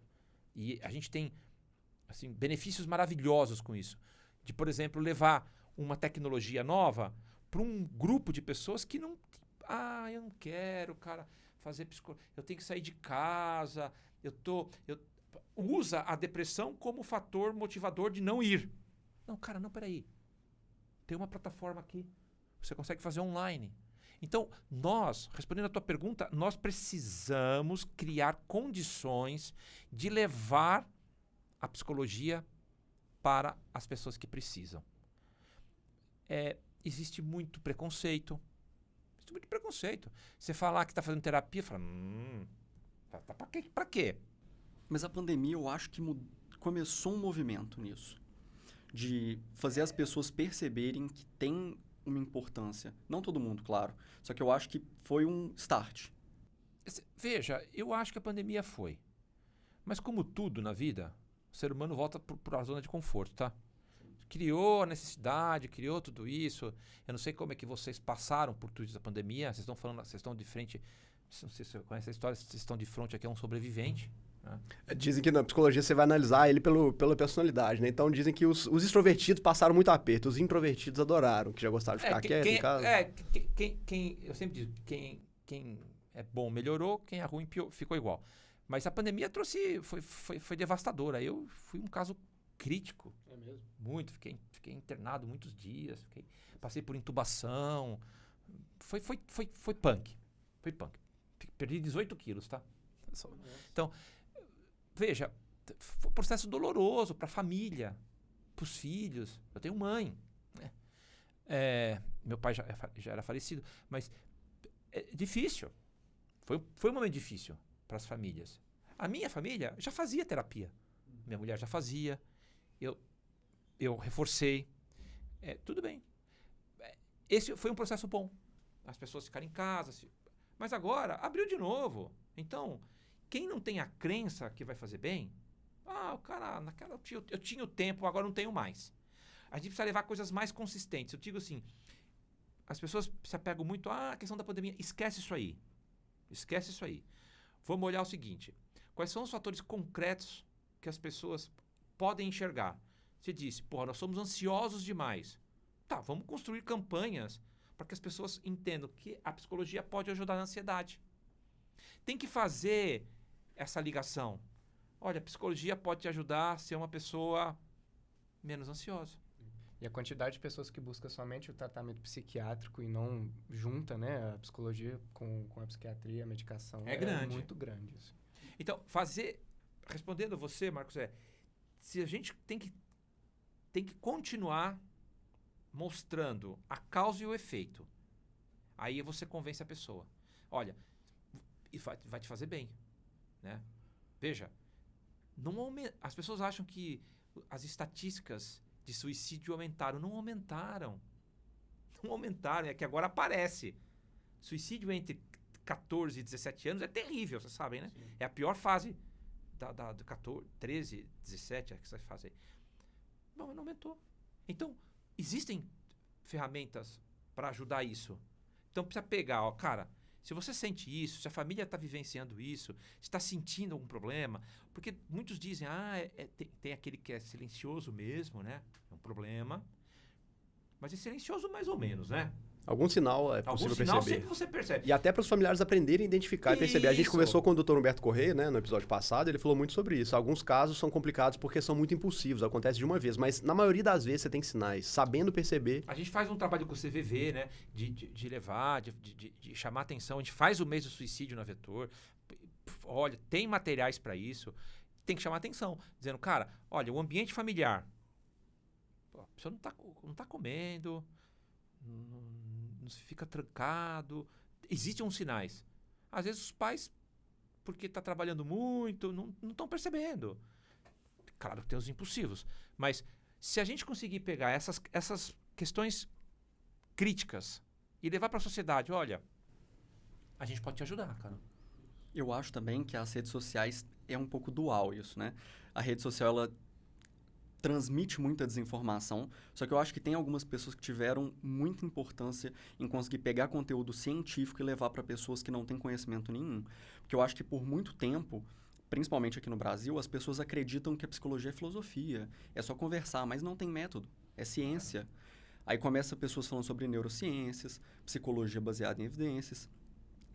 E a gente tem assim, benefícios maravilhosos com isso. De, por exemplo, levar uma tecnologia nova para um grupo de pessoas que não... Ah, eu não quero, cara, fazer psicologia. Eu tenho que sair de casa. Usa a depressão como fator motivador de não ir. Não, cara, não, peraí. Tem uma plataforma aqui. Você consegue fazer online. Então, respondendo a tua pergunta, nós precisamos criar condições de levar a psicologia para as pessoas que precisam. Existe muito preconceito. Você falar que está fazendo terapia, fala, para quê? Mas a pandemia, eu acho que começou um movimento nisso. De fazer as pessoas perceberem que tem uma importância. Não todo mundo, claro. Só que eu acho que foi um start. Veja, eu acho que a pandemia foi. Mas como tudo na vida, o ser humano volta para a zona de conforto, tá? Criou a necessidade, criou tudo isso. Eu não sei como é que vocês passaram por tudo isso da pandemia. Vocês estão falando, vocês estão de frente... Não sei se você conhece a história, vocês estão de frente aqui a um sobrevivente. Né? Dizem que na psicologia você vai analisar ele pela personalidade, né? Então dizem que os extrovertidos passaram muito aperto, os introvertidos adoraram, que já gostaram de ficar quieto em casa. Eu sempre digo, quem é bom melhorou, quem é ruim ficou igual. Mas a pandemia foi devastadora. Eu fui um caso crítico. É mesmo? Muito. Fiquei internado muitos dias. Passei por intubação. Foi punk. Foi punk. Perdi 18 quilos, tá? Então, veja, foi um processo doloroso para a família, para os filhos. Eu tenho mãe. Né? Meu pai já era falecido, mas é difícil. Foi um momento difícil para as famílias. A minha família já fazia terapia. Minha mulher já fazia. Eu reforcei. Tudo bem. Esse foi um processo bom. As pessoas ficaram em casa. Mas agora, abriu de novo. Então, quem não tem a crença que vai fazer bem... o cara, eu tinha o tempo, agora não tenho mais. A gente precisa levar coisas mais consistentes. Eu digo assim, as pessoas se apegam muito à questão da pandemia. Esquece isso aí. Vamos olhar o seguinte. Quais são os fatores concretos que as pessoas podem enxergar? Você disse, nós somos ansiosos demais. Tá, vamos construir campanhas para que as pessoas entendam que a psicologia pode ajudar na ansiedade. Tem que fazer essa ligação. Olha, a psicologia pode te ajudar a ser uma pessoa menos ansiosa. E a quantidade de pessoas que busca somente o tratamento psiquiátrico e não junta, né, a psicologia com a psiquiatria, a medicação, grande. É muito grande isso. Então, respondendo a você, Marcos, se a gente tem que continuar mostrando a causa e o efeito, aí você convence a pessoa. Olha, vai te fazer bem, né? Veja, as pessoas acham que as estatísticas de suicídio aumentaram. Não aumentaram. Não aumentaram, é que agora aparece. Suicídio entre 14 e 17 anos é terrível, vocês sabem, né? Sim. É a pior fase do 14, 13, 17, essa fase aí. Não aumentou. Então, existem ferramentas para ajudar isso. Então, precisa pegar, ó, cara, se você sente isso, se a família está vivenciando isso, se está sentindo algum problema, porque muitos dizem, tem aquele que é silencioso mesmo, né? É um problema, mas é silencioso mais ou menos, né? Algum sinal é possível perceber. Sempre você percebe. E até para os familiares aprenderem a identificar e perceber. A gente conversou com o Dr. Humberto Correia, né, no episódio passado, ele falou muito sobre isso. Alguns casos são complicados porque são muito impulsivos, acontece de uma vez, mas na maioria das vezes você tem sinais, sabendo perceber. A gente faz um trabalho com o CVV, né, de levar, de chamar atenção. A gente faz o mês do suicídio na Vetor. Olha, tem materiais para isso. Tem que chamar atenção, dizendo, cara, olha, o ambiente familiar, a pessoa não tá comendo, não fica trancado. Existem uns sinais. Às vezes os pais, porque está trabalhando muito, não estão percebendo. Claro que tem os impulsivos. Mas se a gente conseguir pegar essas questões críticas e levar para a sociedade, olha, a gente pode te ajudar, cara. Eu acho também que as redes sociais é um pouco dual isso, né? A rede social, ela transmite muita desinformação, só que eu acho que tem algumas pessoas que tiveram muita importância em conseguir pegar conteúdo científico e levar para pessoas que não têm conhecimento nenhum. Porque eu acho que por muito tempo, principalmente aqui no Brasil, as pessoas acreditam que a psicologia é filosofia, é só conversar, mas não tem método, é ciência. Aí começa pessoas falando sobre neurociências, psicologia baseada em evidências.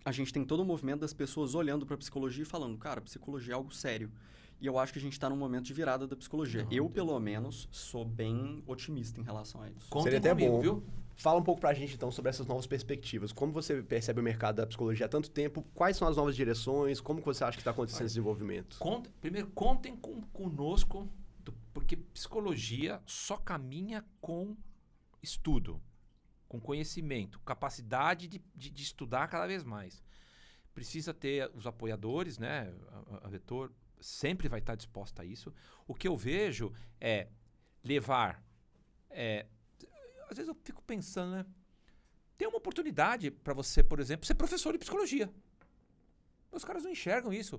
A gente tem todo o movimento das pessoas olhando para a psicologia e falando, cara, psicologia é algo sério. E eu acho que a gente está num momento de virada da psicologia. Eu, pelo menos, sou bem otimista em relação a isso. Seria até bom, viu? Fala um pouco pra gente, então, sobre essas novas perspectivas. Como você percebe o mercado da psicologia há tanto tempo? Quais são as novas direções? Como que você acha que está acontecendo esse desenvolvimento? Primeiro, contem conosco, porque psicologia só caminha com estudo, com conhecimento, capacidade de estudar cada vez mais. Precisa ter os apoiadores, né? A Vetor sempre vai estar disposta a isso. O que eu vejo é levar... às vezes eu fico pensando, né? Tem uma oportunidade para você, por exemplo, ser professor de psicologia. Os caras não enxergam isso.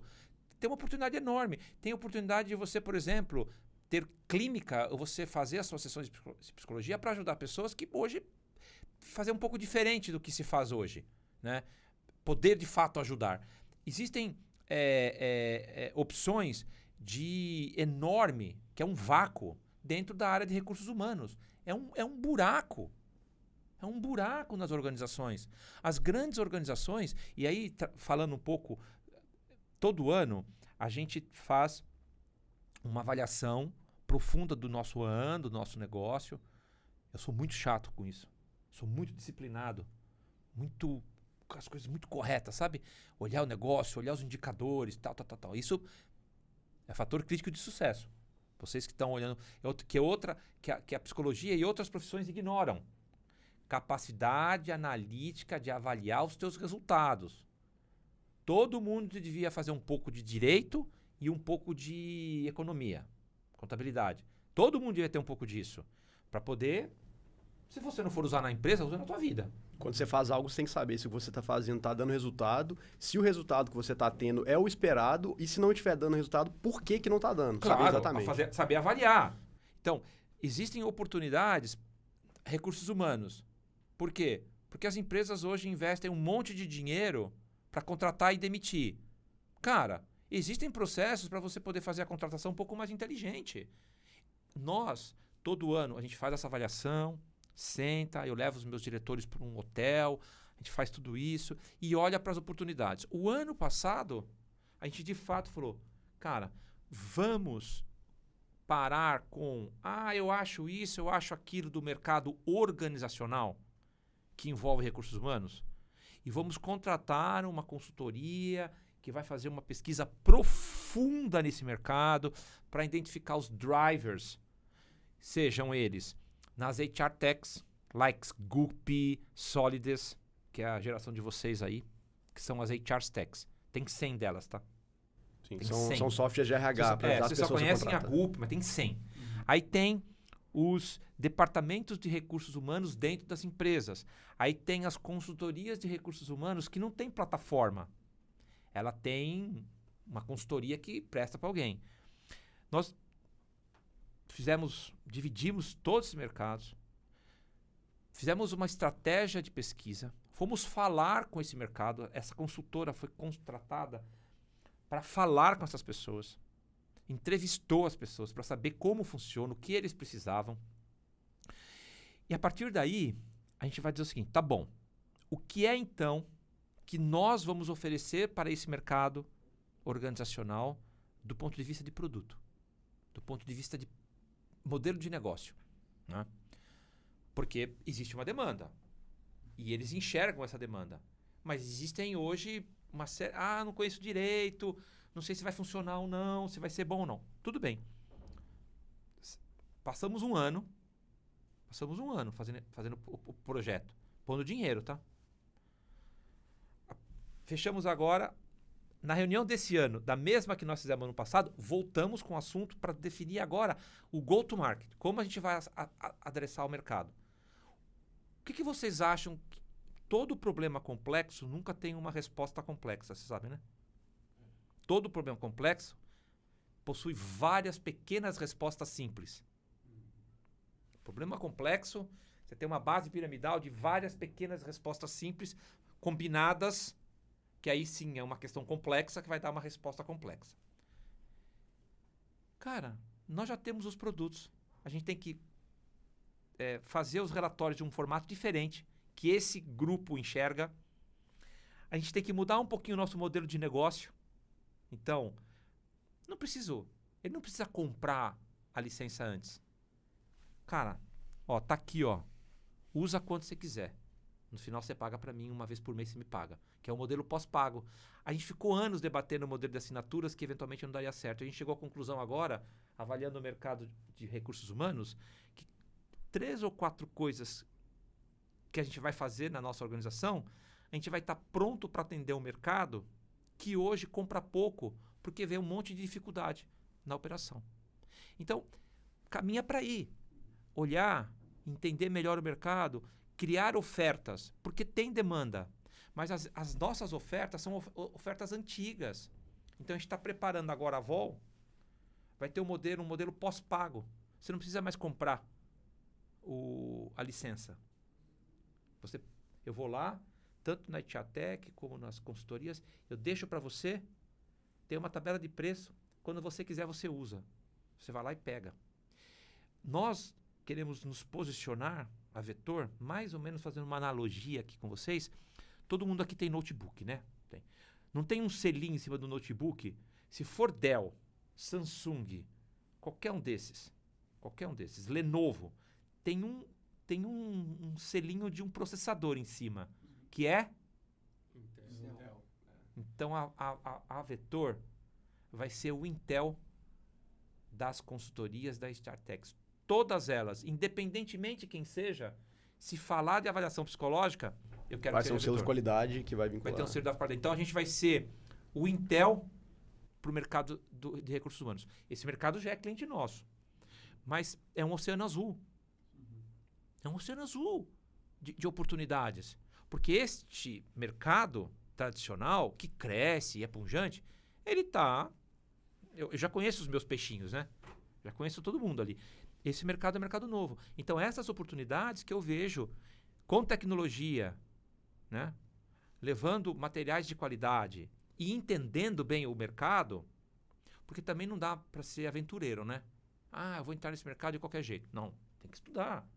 Tem uma oportunidade enorme. Tem a oportunidade de você, por exemplo, ter clínica, ou você fazer as suas sessões de psicologia para ajudar pessoas que hoje fazer um pouco diferente do que se faz hoje, né? Poder de fato ajudar. Existem opções de enorme, que é um vácuo dentro da área de recursos humanos. É um buraco. É um buraco nas organizações. As grandes organizações, e aí falando um pouco, todo ano a gente faz uma avaliação profunda do nosso ano, do nosso negócio. Eu sou muito chato com isso. Sou muito disciplinado. As coisas muito corretas, sabe? Olhar o negócio, olhar os indicadores, tal. Isso é fator crítico de sucesso. Vocês que estão olhando, que a psicologia e outras profissões ignoram. Capacidade analítica de avaliar os teus resultados. Todo mundo devia fazer um pouco de direito e um pouco de economia, contabilidade. Todo mundo devia ter um pouco disso. Para poder, se você não for usar na empresa, usa na tua vida. Quando você faz algo, você tem que saber se o que você está fazendo está dando resultado, se o resultado que você está tendo é o esperado e se não estiver dando resultado, por que não está dando? Claro, saber exatamente. Saber avaliar. Então, existem oportunidades, recursos humanos. Por quê? Porque as empresas hoje investem um monte de dinheiro para contratar e demitir. Cara, existem processos para você poder fazer a contratação um pouco mais inteligente. Nós, todo ano, a gente faz essa avaliação, senta, eu levo os meus diretores para um hotel, a gente faz tudo isso e olha para as oportunidades. O ano passado, a gente de fato falou, cara, vamos parar com, eu acho isso, eu acho aquilo do mercado organizacional que envolve recursos humanos e vamos contratar uma consultoria que vai fazer uma pesquisa profunda nesse mercado para identificar os drivers, sejam eles nas HR Techs, like Guppy, Solides, que é a geração de vocês aí, que são as HR Techs. Tem 100 delas, tá? Sim, Tem são 100. softwares de RH para ajudar as Vocês só pessoas a conhecem a contratar. GUP, mas tem 100. Aí tem os departamentos de recursos humanos dentro das empresas. Aí tem as consultorias de recursos humanos que não tem plataforma. Ela tem uma consultoria que presta para alguém. Nós dividimos todos esses mercados, fizemos uma estratégia de pesquisa, fomos falar com esse mercado. Essa consultora foi contratada para falar com essas pessoas, entrevistou as pessoas para saber como funciona, o que eles precisavam. E a partir daí, a gente vai dizer o seguinte, tá bom, o que é então que nós vamos oferecer para esse mercado organizacional do ponto de vista de produto, do ponto de vista de modelo de negócio, né? Porque existe uma demanda e eles enxergam essa demanda, mas existem hoje uma série, não conheço direito, não sei se vai funcionar ou não, se vai ser bom ou não. Tudo bem. Passamos um ano fazendo o projeto, pondo dinheiro, tá? Fechamos agora, na reunião desse ano, da mesma que nós fizemos ano passado, voltamos com o assunto para definir agora o go-to-market, como a gente vai adressar o mercado. O que vocês acham? Todo problema complexo nunca tem uma resposta complexa, você sabe, né? Todo problema complexo possui várias pequenas respostas simples. Problema complexo, você tem uma base piramidal de várias pequenas respostas simples combinadas, que aí sim é uma questão complexa que vai dar uma resposta complexa. Cara, nós já temos os produtos. A gente tem que fazer os relatórios de um formato diferente, que esse grupo enxerga. A gente tem que mudar um pouquinho o nosso modelo de negócio. Então, ele não precisa comprar a licença antes. Cara, tá aqui, usa quanto você quiser. No final você paga para mim, uma vez por mês você me paga, que é o modelo pós-pago. A gente ficou anos debatendo o modelo de assinaturas que eventualmente não daria certo. A gente chegou à conclusão agora, avaliando o mercado de recursos humanos, que 3 ou 4 coisas que a gente vai fazer na nossa organização, a gente vai estar pronto para atender o mercado que hoje compra pouco, porque vê um monte de dificuldade na operação. Então, caminha para aí. Olhar, entender melhor o mercado, criar ofertas, porque tem demanda. Mas as nossas ofertas são ofertas antigas. Então, a gente está preparando agora a Vol, vai ter um modelo pós-pago. Você não precisa mais comprar a licença. Eu vou lá, tanto na Itiatec como nas consultorias, eu deixo para você, tem uma tabela de preço, quando você quiser você usa. Você vai lá e pega. Nós queremos nos posicionar, a Vetor, mais ou menos fazendo uma analogia aqui com vocês. Todo mundo aqui tem notebook, né? Não tem um selinho em cima do notebook? Se for Dell, Samsung, qualquer um desses, Lenovo, tem um selinho de um processador em cima, que é? Intel. Então a Vetor vai ser o Intel das consultorias da StarTech. Todas elas, independentemente de quem seja, se falar de avaliação psicológica, eu quero vai que ser um selo de qualidade que vai vincular. Vai ter um selo da qualidade. Então a gente vai ser o Intel para o mercado de recursos humanos. Esse mercado já é cliente nosso, mas é um oceano azul. É um oceano azul de oportunidades. Porque este mercado tradicional, que cresce e é pujante, ele está... Eu já conheço os meus peixinhos, né? Já conheço todo mundo ali. Esse mercado é um mercado novo. Então, essas oportunidades que eu vejo com tecnologia, né? Levando materiais de qualidade e entendendo bem o mercado, porque também não dá para ser aventureiro, né? Eu vou entrar nesse mercado de qualquer jeito. Não, tem que estudar.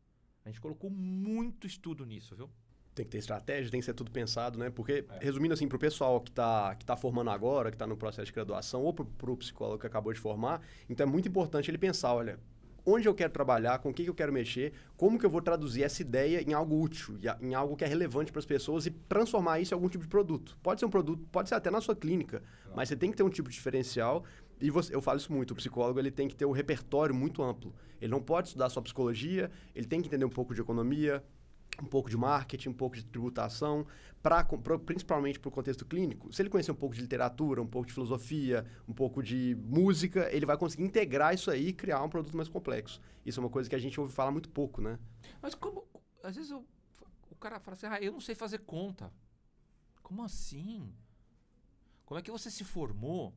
A gente colocou muito estudo nisso, viu? Tem que ter estratégia, tem que ser tudo pensado, né? Porque, resumindo assim, para o pessoal que tá formando agora, que está no processo de graduação, ou para o psicólogo que acabou de formar, então é muito importante ele pensar, olha, onde eu quero trabalhar, com o que eu quero mexer, como que eu vou traduzir essa ideia em algo útil, em algo que é relevante para as pessoas e transformar isso em algum tipo de produto. Pode ser um produto, pode ser até na sua clínica, mas você tem que ter um tipo de diferencial. E eu falo isso muito, o psicólogo ele tem que ter um repertório muito amplo. Ele não pode estudar só psicologia, ele tem que entender um pouco de economia, um pouco de marketing, um pouco de tributação, principalmente para o contexto clínico, se ele conhecer um pouco de literatura, um pouco de filosofia, um pouco de música, ele vai conseguir integrar isso aí e criar um produto mais complexo. Isso é uma coisa que a gente ouve falar muito pouco, né? Mas como... Às vezes o cara fala assim, eu não sei fazer conta. Como assim? Como é que você se formou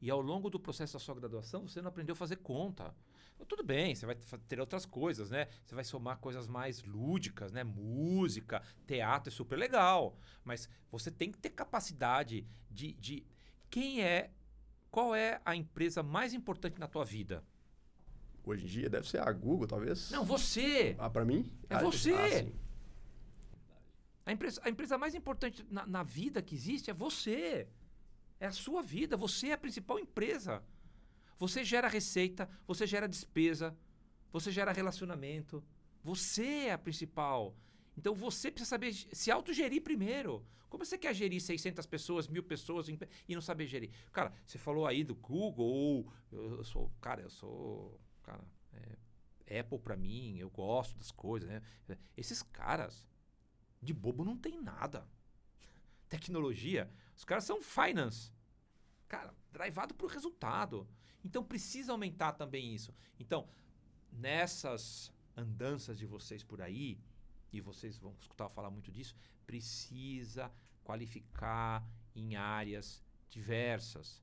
e ao longo do processo da sua graduação você não aprendeu a fazer conta? Tudo bem, você vai ter outras coisas, né? Você vai somar coisas mais lúdicas, né? Música, teatro, é super legal. Mas você tem que ter capacidade de... Qual é a empresa mais importante na tua vida? Hoje em dia deve ser a Google, talvez? Não, você! Para mim? É você! Sim. A empresa mais importante na vida que existe é você. É a sua vida. Você é a principal empresa. Você gera receita, você gera despesa, você gera relacionamento. Você é a principal. Então você precisa saber se autogerir primeiro. Como você quer gerir 600 pessoas, 1000 pessoas e não saber gerir? Cara, você falou aí do Google, Apple pra mim, eu gosto das coisas, né? Esses caras, de bobo não tem nada. Tecnologia, os caras são finance. Cara, drivado pro resultado. Então precisa aumentar também isso. Então, nessas andanças de vocês por aí, e vocês vão escutar falar muito disso, precisa qualificar em áreas diversas,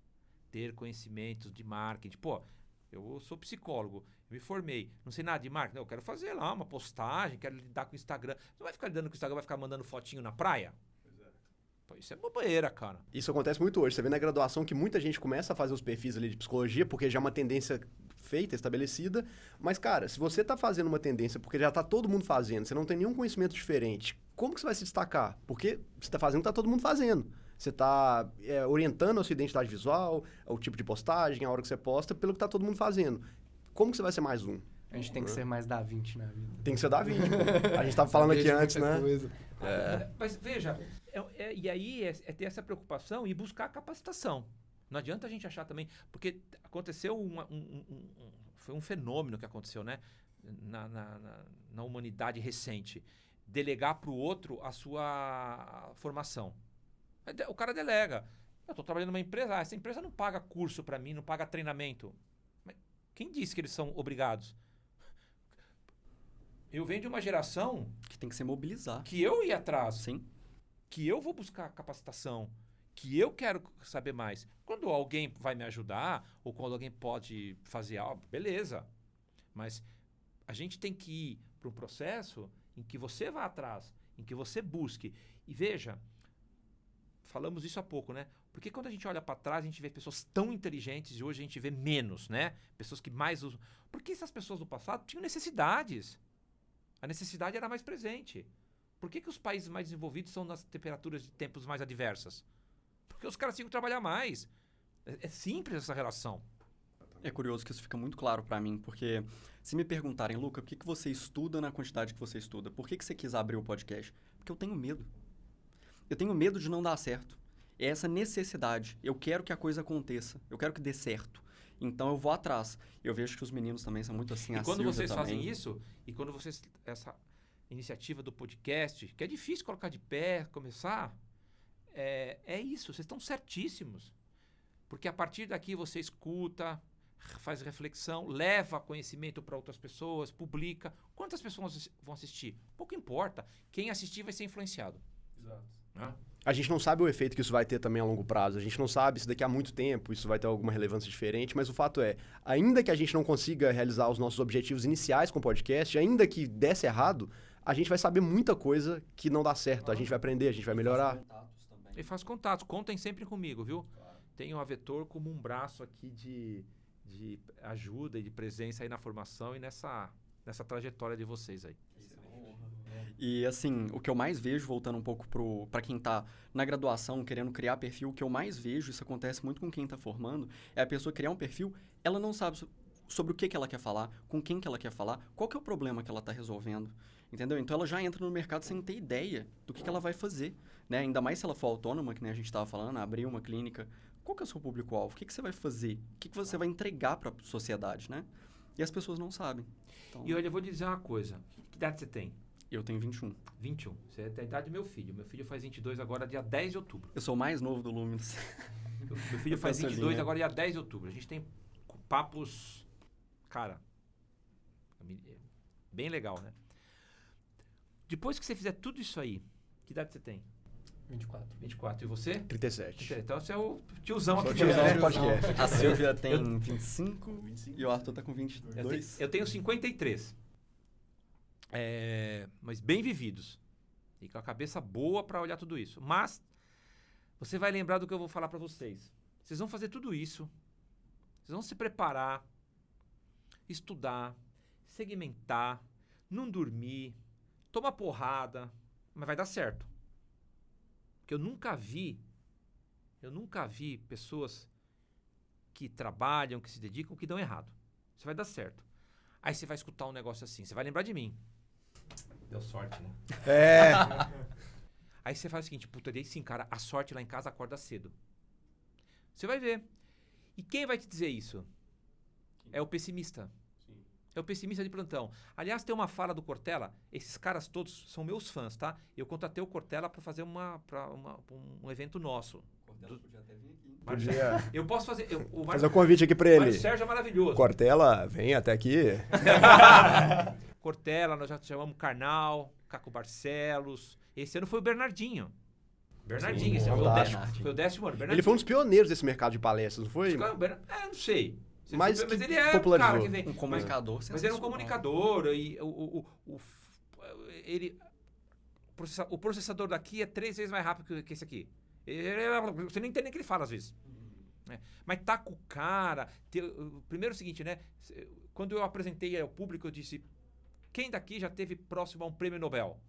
ter conhecimentos de marketing. Pô, eu sou psicólogo, eu me formei, não sei nada de marketing, eu quero fazer lá uma postagem, quero lidar com o Instagram. Você não vai ficar lidando com o Instagram, vai ficar mandando fotinho na praia? Pô, isso é bobeira, cara. Isso acontece muito hoje. Você vê na graduação que muita gente começa a fazer os perfis ali de psicologia, porque já é uma tendência feita, estabelecida. Mas, cara, se você tá fazendo uma tendência porque já tá todo mundo fazendo, você não tem nenhum conhecimento diferente, como que você vai se destacar? Porque você tá fazendo o que tá todo mundo fazendo. Você tá orientando a sua identidade visual, o tipo de postagem, a hora que você posta, pelo que tá todo mundo fazendo. Como que você vai ser mais um? A gente tem que ser mais Da Vinci na vida. Tem que ser Da Vinci. A gente tava falando aqui antes, né? Mas veja, e aí é ter essa preocupação e buscar capacitação. Não adianta a gente achar também, porque aconteceu foi um fenômeno que aconteceu, né? Na humanidade recente. Delegar para o outro a sua formação. O cara delega. Eu estou trabalhando numa empresa, essa empresa não paga curso para mim, não paga treinamento. Mas quem disse que eles são obrigados? Eu venho de uma geração Que tem que se mobilizar. que eu ia atrás, Sim. que eu vou buscar capacitação, que eu quero saber mais. Quando alguém vai me ajudar, ou quando alguém pode fazer algo, beleza. Mas a gente tem que ir para um processo em que você vá atrás, em que você busque. E veja, falamos isso há pouco, né? Porque quando a gente olha para trás, a gente vê pessoas tão inteligentes e hoje a gente vê menos, né? Pessoas que mais usam. Porque essas pessoas do passado tinham necessidades. A necessidade era mais presente. Por que os países mais desenvolvidos são nas temperaturas de tempos mais adversas? Porque os caras tinham que trabalhar mais. É simples essa relação. É curioso que isso fica muito claro para mim, porque se me perguntarem, Luca, por que você estuda na quantidade que você estuda? Por que você quis abrir o podcast? Porque eu tenho medo. Eu tenho medo de não dar certo. É essa necessidade. Eu quero que a coisa aconteça. Eu quero que dê certo. Então eu vou atrás. Eu vejo que os meninos também são muito assim. E quando Silvia vocês também. fazem isso, e quando vocês... Essa iniciativa do podcast, que é difícil colocar de pé, começar, é isso. Vocês estão certíssimos. Porque a partir daqui você escuta, faz reflexão, leva conhecimento para outras pessoas, publica. Quantas pessoas vão assistir? Pouco importa. Quem assistir vai ser influenciado. Exato. Né? A gente não sabe o efeito que isso vai ter também a longo prazo. A gente não sabe se daqui a muito tempo isso vai ter alguma relevância diferente, mas o fato é, ainda que a gente não consiga realizar os nossos objetivos iniciais com o podcast, ainda que desse errado, a gente vai saber muita coisa que não dá certo. A gente vai aprender, a gente vai melhorar. E faz contatos. Contem sempre comigo, viu? Claro. Tenho a Vetor como um braço aqui de ajuda e de presença aí na formação e nessa trajetória de vocês aí. E assim, o que eu mais vejo, voltando um pouco para quem está na graduação, querendo criar perfil, o que eu mais vejo, isso acontece muito com quem está formando, é a pessoa criar um perfil, ela não sabe sobre o que ela quer falar, com quem que ela quer falar, qual que é o problema que ela está resolvendo, entendeu? Então ela já entra no mercado sem ter ideia do que ela vai fazer, né? Ainda mais se ela for autônoma, que nem a gente estava falando, abrir uma clínica, qual que é o seu público-alvo? O que você vai fazer? O que você vai entregar para a sociedade, né? E as pessoas não sabem. Então... E olha, eu vou dizer uma coisa, que idade você tem? Eu tenho 21. 21. Você tem a idade do meu filho. Meu filho faz 22 agora, dia 10 de outubro. Eu sou o mais novo do Luminous. Meu filho faz 22 agora, dia 10 de outubro. A gente tem papos, cara, bem legal, né? Depois que você fizer tudo isso aí, que idade você tem? 24. 24. E você? 37. Então você é o tiozão Sou o aqui. tiozão né? do podcast. A Silvia tem 25 e o Arthur tá com Eu 22. eu tenho 53. Mas bem vividos. E com a cabeça boa pra olhar tudo isso. Mas você vai lembrar do que eu vou falar pra vocês. Vocês vão fazer tudo isso. Vocês vão se preparar, estudar, segmentar, não dormir, tomar porrada, mas vai dar certo. Porque eu nunca vi pessoas que trabalham, que se dedicam, que dão errado. Você vai dar certo. Aí você vai escutar um negócio assim, você vai lembrar de mim. Deu sorte, né? É. Aí você faz o seguinte, puta, daí sim, cara, a sorte lá em casa acorda cedo. Você vai ver. E quem vai te dizer isso? É o pessimista. É o pessimista de plantão. Aliás, tem uma fala do Cortella, esses caras todos são meus fãs, tá? Eu contratei o Cortella pra fazer um evento nosso. Cortella podia até vir aqui. Podia Eu posso fazer... fazer um convite aqui pra Mário ele. Sérgio é maravilhoso. Cortella, vem até aqui. Cortella, nós já chamamos Karnal, Caco Barcelos. Esse ano foi o Bernardinho. Bernardinho, esse ano fantástico. foi o 10º ano. Bernardinho. Ele foi um dos pioneiros desse mercado de palestras, não foi? Não sei. Mas Mas que ele é um popularizou. cara que vem... Um comunicador Mas ele é um sensacional. comunicador e o processador daqui é 3 vezes mais rápido que esse aqui. Você não entende nem o que ele fala às vezes. Né? Mas tá com o cara... Primeiro é o seguinte, né? Quando eu apresentei ao público, eu disse... Quem daqui já teve próximo a um prêmio Nobel?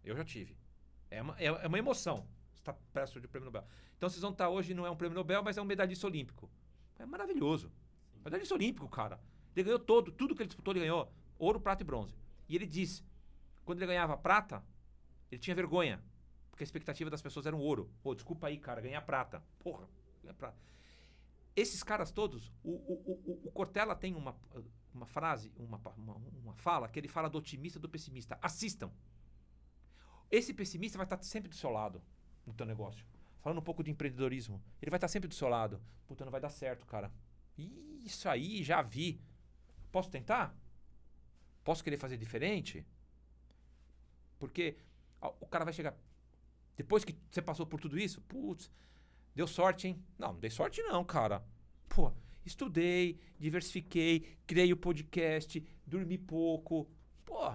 Eu já tive. É uma emoção estar perto de um prêmio Nobel. Então vocês vão estar hoje, não é um prêmio Nobel, mas é um medalhista olímpico. É maravilhoso. Medalhista olímpico, cara. Ele ganhou tudo que ele disputou, ele ganhou. Ouro, prata e bronze. E ele disse, quando ele ganhava prata, ele tinha vergonha. Porque a expectativa das pessoas era um ouro. Pô, desculpa aí, cara, ganhar prata. Porra, ganhar prata. Esses caras todos, o Cortella tem uma frase, uma fala, que ele fala do otimista e do pessimista. Assistam. Esse pessimista vai estar sempre do seu lado no teu negócio. Falando um pouco de empreendedorismo. Ele vai estar sempre do seu lado. Puta, não vai dar certo, cara. Isso aí, já vi. Posso tentar? Posso querer fazer diferente? Porque o cara vai chegar... Depois que você passou por tudo isso, putz, deu sorte, hein? Não dei sorte não, cara. Pô, estudei, diversifiquei, criei o podcast, dormi pouco. Pô...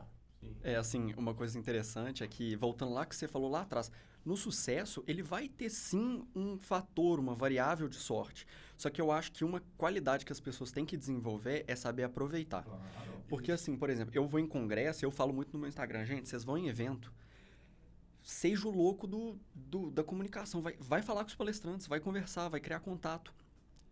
É, assim, uma coisa interessante é que, voltando lá que você falou lá atrás, no sucesso, ele vai ter sim um fator, uma variável de sorte. Só que eu acho que uma qualidade que as pessoas têm que desenvolver é saber aproveitar. Claro. Porque, assim, por exemplo, eu vou em congresso, eu falo muito no meu Instagram, gente, vocês vão em evento, seja o louco da comunicação, vai falar com os palestrantes, vai conversar, vai criar contato.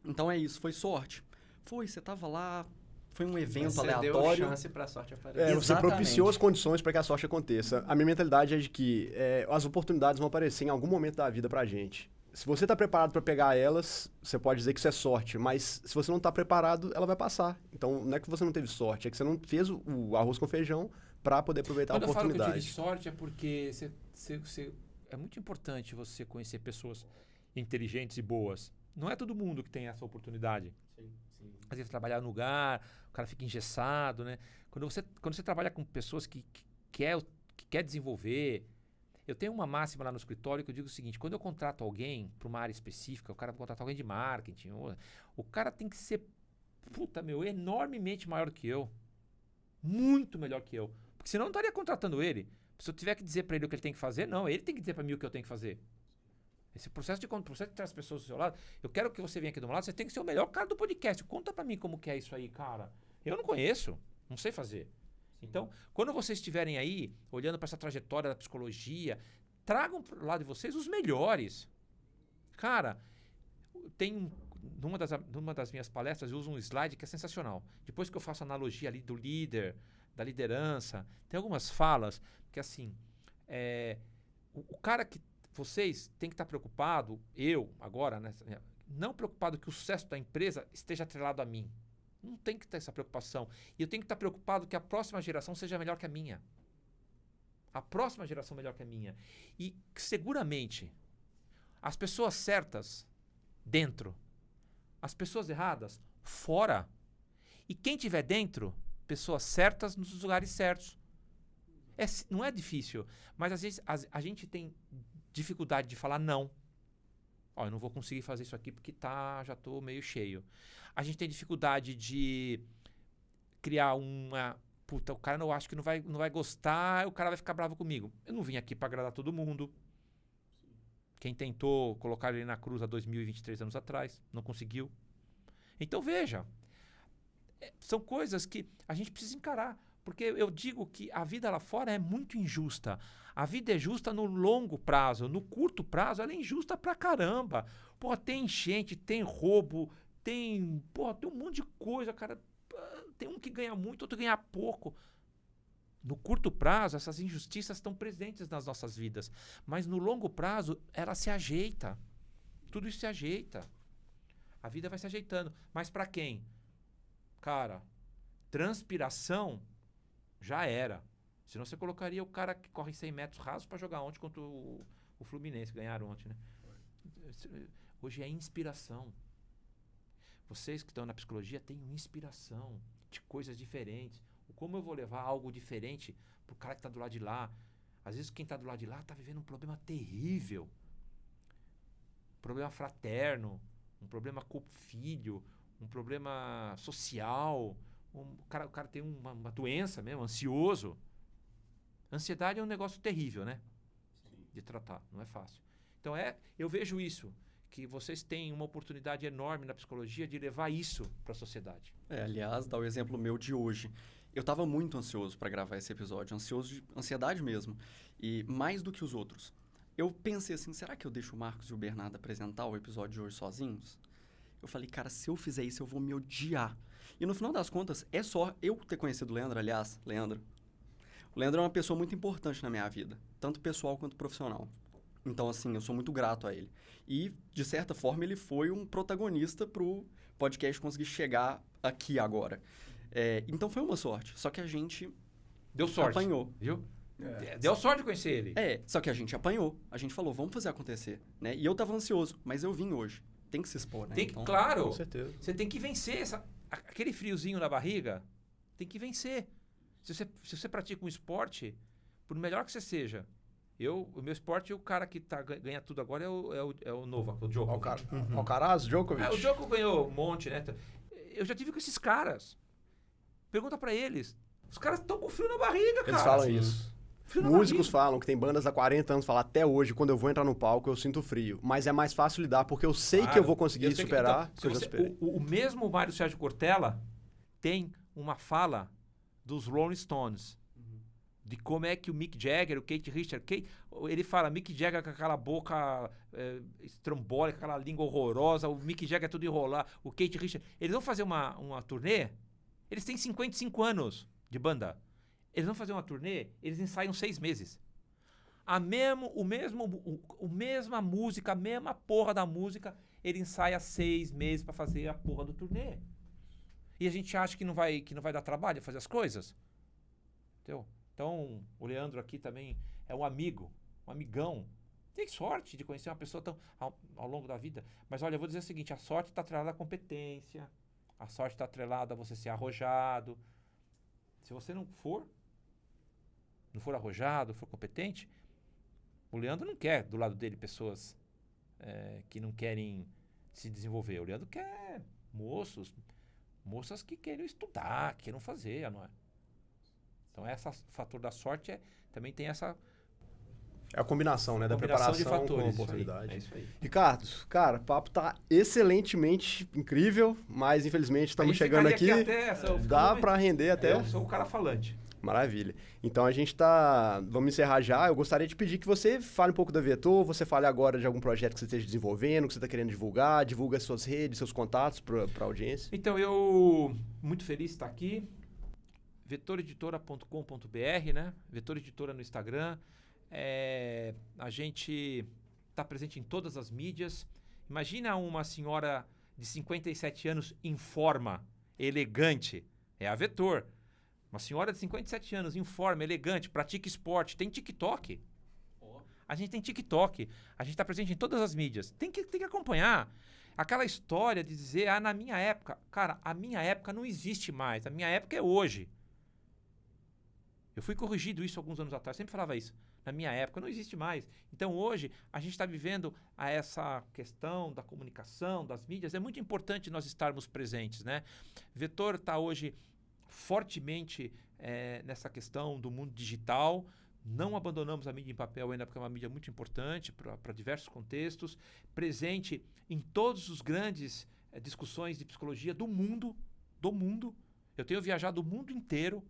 Então é isso, foi sorte. Foi, você tava lá... Foi um evento Você aleatório. deu chance pra sorte aparecer. Você Exatamente. propiciou as condições para que a sorte aconteça. A minha mentalidade é de que as oportunidades vão aparecer em algum momento da vida pra gente. Se você está preparado para pegar elas, você pode dizer que isso é sorte, mas se você não está preparado, ela vai passar. Então, não é que você não teve sorte, é que você não fez o arroz com feijão para poder aproveitar Quando a eu falo que eu oportunidade. tive sorte é porque é muito importante você conhecer pessoas inteligentes e boas. Não é todo mundo que tem essa oportunidade. Sim. Às vezes trabalhar no lugar, o cara fica engessado, né? Quando você trabalha com pessoas que quer desenvolver... Eu tenho uma máxima lá no escritório que eu digo o seguinte, quando eu contrato alguém para uma área específica, o cara vai contratar alguém de marketing, o cara tem que ser, enormemente maior que eu. Muito melhor que eu. Porque senão eu não estaria contratando ele. Se eu tiver que dizer para ele o que ele tem que fazer, não, ele tem que dizer para mim o que eu tenho que fazer. Esse processo de ter as pessoas do seu lado, eu quero que você venha aqui do meu lado, você tem que ser o melhor cara do podcast. Conta para mim como que é isso aí, cara. Eu não conheço, não sei fazer. Então, quando vocês estiverem aí, olhando para essa trajetória da psicologia, tragam para o lado de vocês os melhores. Cara, numa das minhas palestras, eu uso um slide que é sensacional. Depois que eu faço a analogia ali do líder, da liderança, tem algumas falas que, assim, o cara que vocês têm que estar preocupado, eu agora, né, não preocupado que o sucesso da empresa esteja atrelado a mim. Não tem que ter essa preocupação. E eu tenho que estar preocupado que a próxima geração seja melhor que a minha. a próxima geração melhor que a minha. E seguramente as pessoas certas dentro, as pessoas erradas fora. E quem tiver dentro, pessoas certas nos lugares certos. Não é difícil, mas às vezes a gente tem dificuldade de falar não. Ó, eu não vou conseguir fazer isso aqui porque já estou meio cheio. A gente tem dificuldade de criar uma... Puta, o cara eu acho que não vai gostar, o cara vai ficar bravo comigo. Eu não vim aqui para agradar todo mundo. Quem tentou colocar ele na cruz há 2023 anos atrás, não conseguiu. Então veja, são coisas que a gente precisa encarar. Porque eu digo que a vida lá fora é muito injusta. A vida é justa no longo prazo. No curto prazo, ela é injusta pra caramba. Porra, tem enchente, tem roubo, tem um monte de coisa, cara. Tem um que ganha muito, outro ganha pouco. No curto prazo, essas injustiças estão presentes nas nossas vidas. Mas no longo prazo, ela se ajeita. Tudo isso se ajeita. A vida vai se ajeitando. Mas pra quem? Cara, transpiração já era. Senão você colocaria o cara que corre 100 metros rasos para jogar ontem contra o Fluminense. Ganharam ontem, né? Hoje é inspiração. Vocês que estão na psicologia têm inspiração de coisas diferentes. Como eu vou levar algo diferente pro cara que está do lado de lá? Às vezes quem está do lado de lá está vivendo um problema terrível. Um problema fraterno, um problema com o filho, um problema social. O cara tem uma doença mesmo, ansioso. Ansiedade é um negócio terrível, né? Sim. De tratar, não é fácil. Então eu vejo isso, que vocês têm uma oportunidade enorme na psicologia de levar isso para a sociedade. Aliás, dá o exemplo meu de hoje. Eu estava muito ansioso para gravar esse episódio, ansioso de ansiedade mesmo, e mais do que os outros. Eu pensei assim, será que eu deixo o Marcos e o Bernardo apresentar o episódio de hoje sozinhos? Eu falei, cara, se eu fizer isso, eu vou me odiar. E no final das contas, é só eu ter conhecido o Leandro, aliás, Leandro. O Leandro é uma pessoa muito importante na minha vida, tanto pessoal quanto profissional. Então, assim, eu sou muito grato a ele. E, de certa forma, ele foi um protagonista pro podcast conseguir chegar aqui agora. Então, foi uma sorte. Só que a gente deu sorte, apanhou. Viu? Deu sorte de conhecer ele. Só que a gente apanhou. A gente falou, vamos fazer acontecer. Né? E eu tava ansioso, mas eu vim hoje. Tem que se expor, né? Então, claro. Com certeza. Você tem que vencer aquele friozinho na barriga. Tem que vencer. Se você pratica um esporte, por melhor que você seja, o meu esporte, o cara que ganha tudo agora é o Novak, o Djokovic. Alcaraz, Djokovic. O Djokovic ganhou um monte, né? Eu já tive com esses caras. Pergunta pra eles. Os caras estão com frio na barriga, cara. Eles falam isso. Músicos falam que tem bandas há 40 anos, falam até hoje, quando eu vou entrar no palco, eu sinto frio. Mas é mais fácil lidar, porque eu sei que eu vou conseguir superar. O mesmo Mário Sérgio Cortella tem uma fala dos Rolling Stones. De como é que o Mick Jagger, o Keith Richards, ele fala, Mick Jagger com aquela boca estrambólica, aquela língua horrorosa, o Mick Jagger é tudo enrolar, o Keith Richards. Eles vão fazer uma turnê, eles têm 55 anos de banda. Eles vão fazer uma turnê, eles ensaiam 6 meses. A mesma música, a mesma porra da música, ele ensaia 6 meses pra fazer a porra do turnê. E a gente acha que não vai dar trabalho fazer as coisas. Entendeu? Então, o Leandro aqui também é um amigo, um amigão. Tem sorte de conhecer uma pessoa tão ao longo da vida. Mas olha, eu vou dizer o seguinte, a sorte está atrelada à competência, a sorte está atrelada a você ser arrojado. Se você não for arrojado, for competente, o Leandro não quer do lado dele pessoas que não querem se desenvolver. O Leandro quer moças que querem estudar, que queiram fazer, não é? Então, esse fator da sorte também tem essa... É a combinação, né? Da preparação de fatores, com a oportunidade. É isso aí. Ricardo, cara, o papo tá excelentemente incrível, mas infelizmente estamos chegando aqui. Dá para render até... Eu sou o cara falante. Maravilha. Então a gente vamos encerrar já. Eu gostaria de pedir que você fale um pouco da Vetor, você fale agora de algum projeto que você esteja desenvolvendo, que você está querendo divulgar, divulga suas redes, seus contatos para a audiência. Então, eu muito feliz de estar aqui. vetoreditora.com.br, né? Vetor Editora no Instagram. A gente está presente em todas as mídias. Imagina uma senhora de 57 anos em forma, elegante. É a Vetor. Uma senhora de 57 anos, em forma, elegante, pratica esporte, tem TikTok. A gente tem TikTok, a gente está presente em todas as mídias. Tem que acompanhar. Aquela história de dizer, na minha época... Cara, a minha época não existe mais. A minha época é hoje. Eu fui corrigido isso alguns anos atrás, sempre falava isso. Na minha época não existe mais. Então hoje a gente está vivendo essa questão da comunicação, das mídias. É muito importante nós estarmos presentes, né? Vetor está hoje fortemente nessa questão do mundo digital. Não abandonamos a mídia em papel ainda, porque é uma mídia muito importante para diversos contextos. Presente em todos os grandes discussões de psicologia do mundo. Eu tenho viajado o mundo inteiro.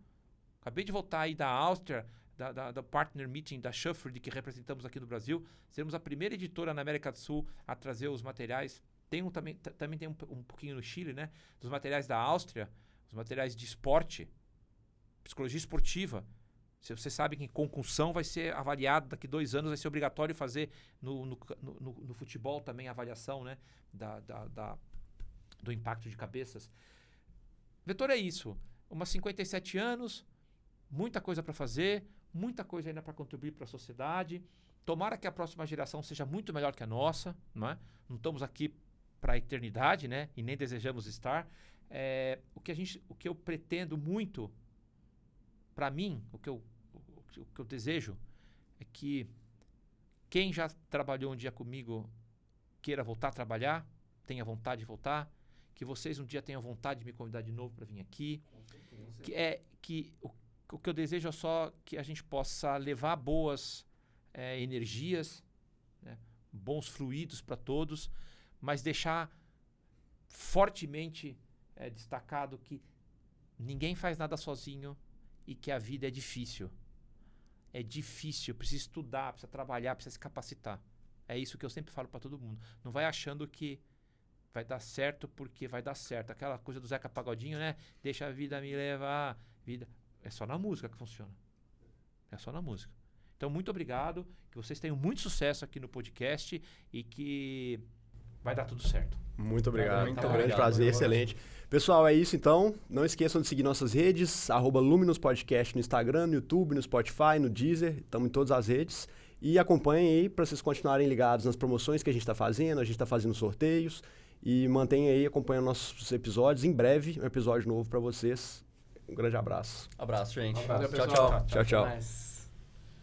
Acabei de voltar aí da Áustria, da Partner Meeting da Shufford, que representamos aqui no Brasil. Seremos a primeira editora na América do Sul a trazer os materiais. Também tem um pouquinho no Chile, né? Dos materiais da Áustria, os materiais de esporte, psicologia esportiva. Se você sabe que concussão vai ser avaliado daqui 2 anos, vai ser obrigatório fazer no futebol também a avaliação, né? Do impacto de cabeças. Vetor é isso. Umas 57 anos, muita coisa para fazer, muita coisa ainda para contribuir para a sociedade. Tomara que a próxima geração seja muito melhor que a nossa, não é? Não estamos aqui para a eternidade, né? E nem desejamos estar. O que eu pretendo muito, para mim, o que eu desejo é que quem já trabalhou um dia comigo queira voltar a trabalhar, tenha vontade de voltar, que vocês um dia tenham vontade de me convidar de novo para vir aqui. O que eu desejo é só que a gente possa levar boas energias, né, bons fluidos para todos, mas deixar fortemente destacado que ninguém faz nada sozinho e que a vida é difícil. É difícil, precisa estudar, precisa trabalhar, precisa se capacitar. É isso que eu sempre falo para todo mundo. Não vai achando que vai dar certo porque vai dar certo. Aquela coisa do Zeca Pagodinho, né? Deixa a vida me levar. É só na música que funciona. É só na música. Então, muito obrigado. Que vocês tenham muito sucesso aqui no podcast e que vai dar tudo certo. Muito obrigado. Muito um grande obrigado. prazer, excelente. Pessoal, é isso então. Não esqueçam de seguir nossas redes, @Luminous Podcast no Instagram, no YouTube, no Spotify, no Deezer. Estamos em todas as redes. E acompanhem aí para vocês continuarem ligados nas promoções que a gente está fazendo. A gente está fazendo sorteios. E mantenham aí acompanhando nossos episódios. Em breve, um episódio novo para vocês. Um grande abraço. Abraço, gente. Valeu, Tchau, pessoal. tchau. Tchau, tchau. Até mais.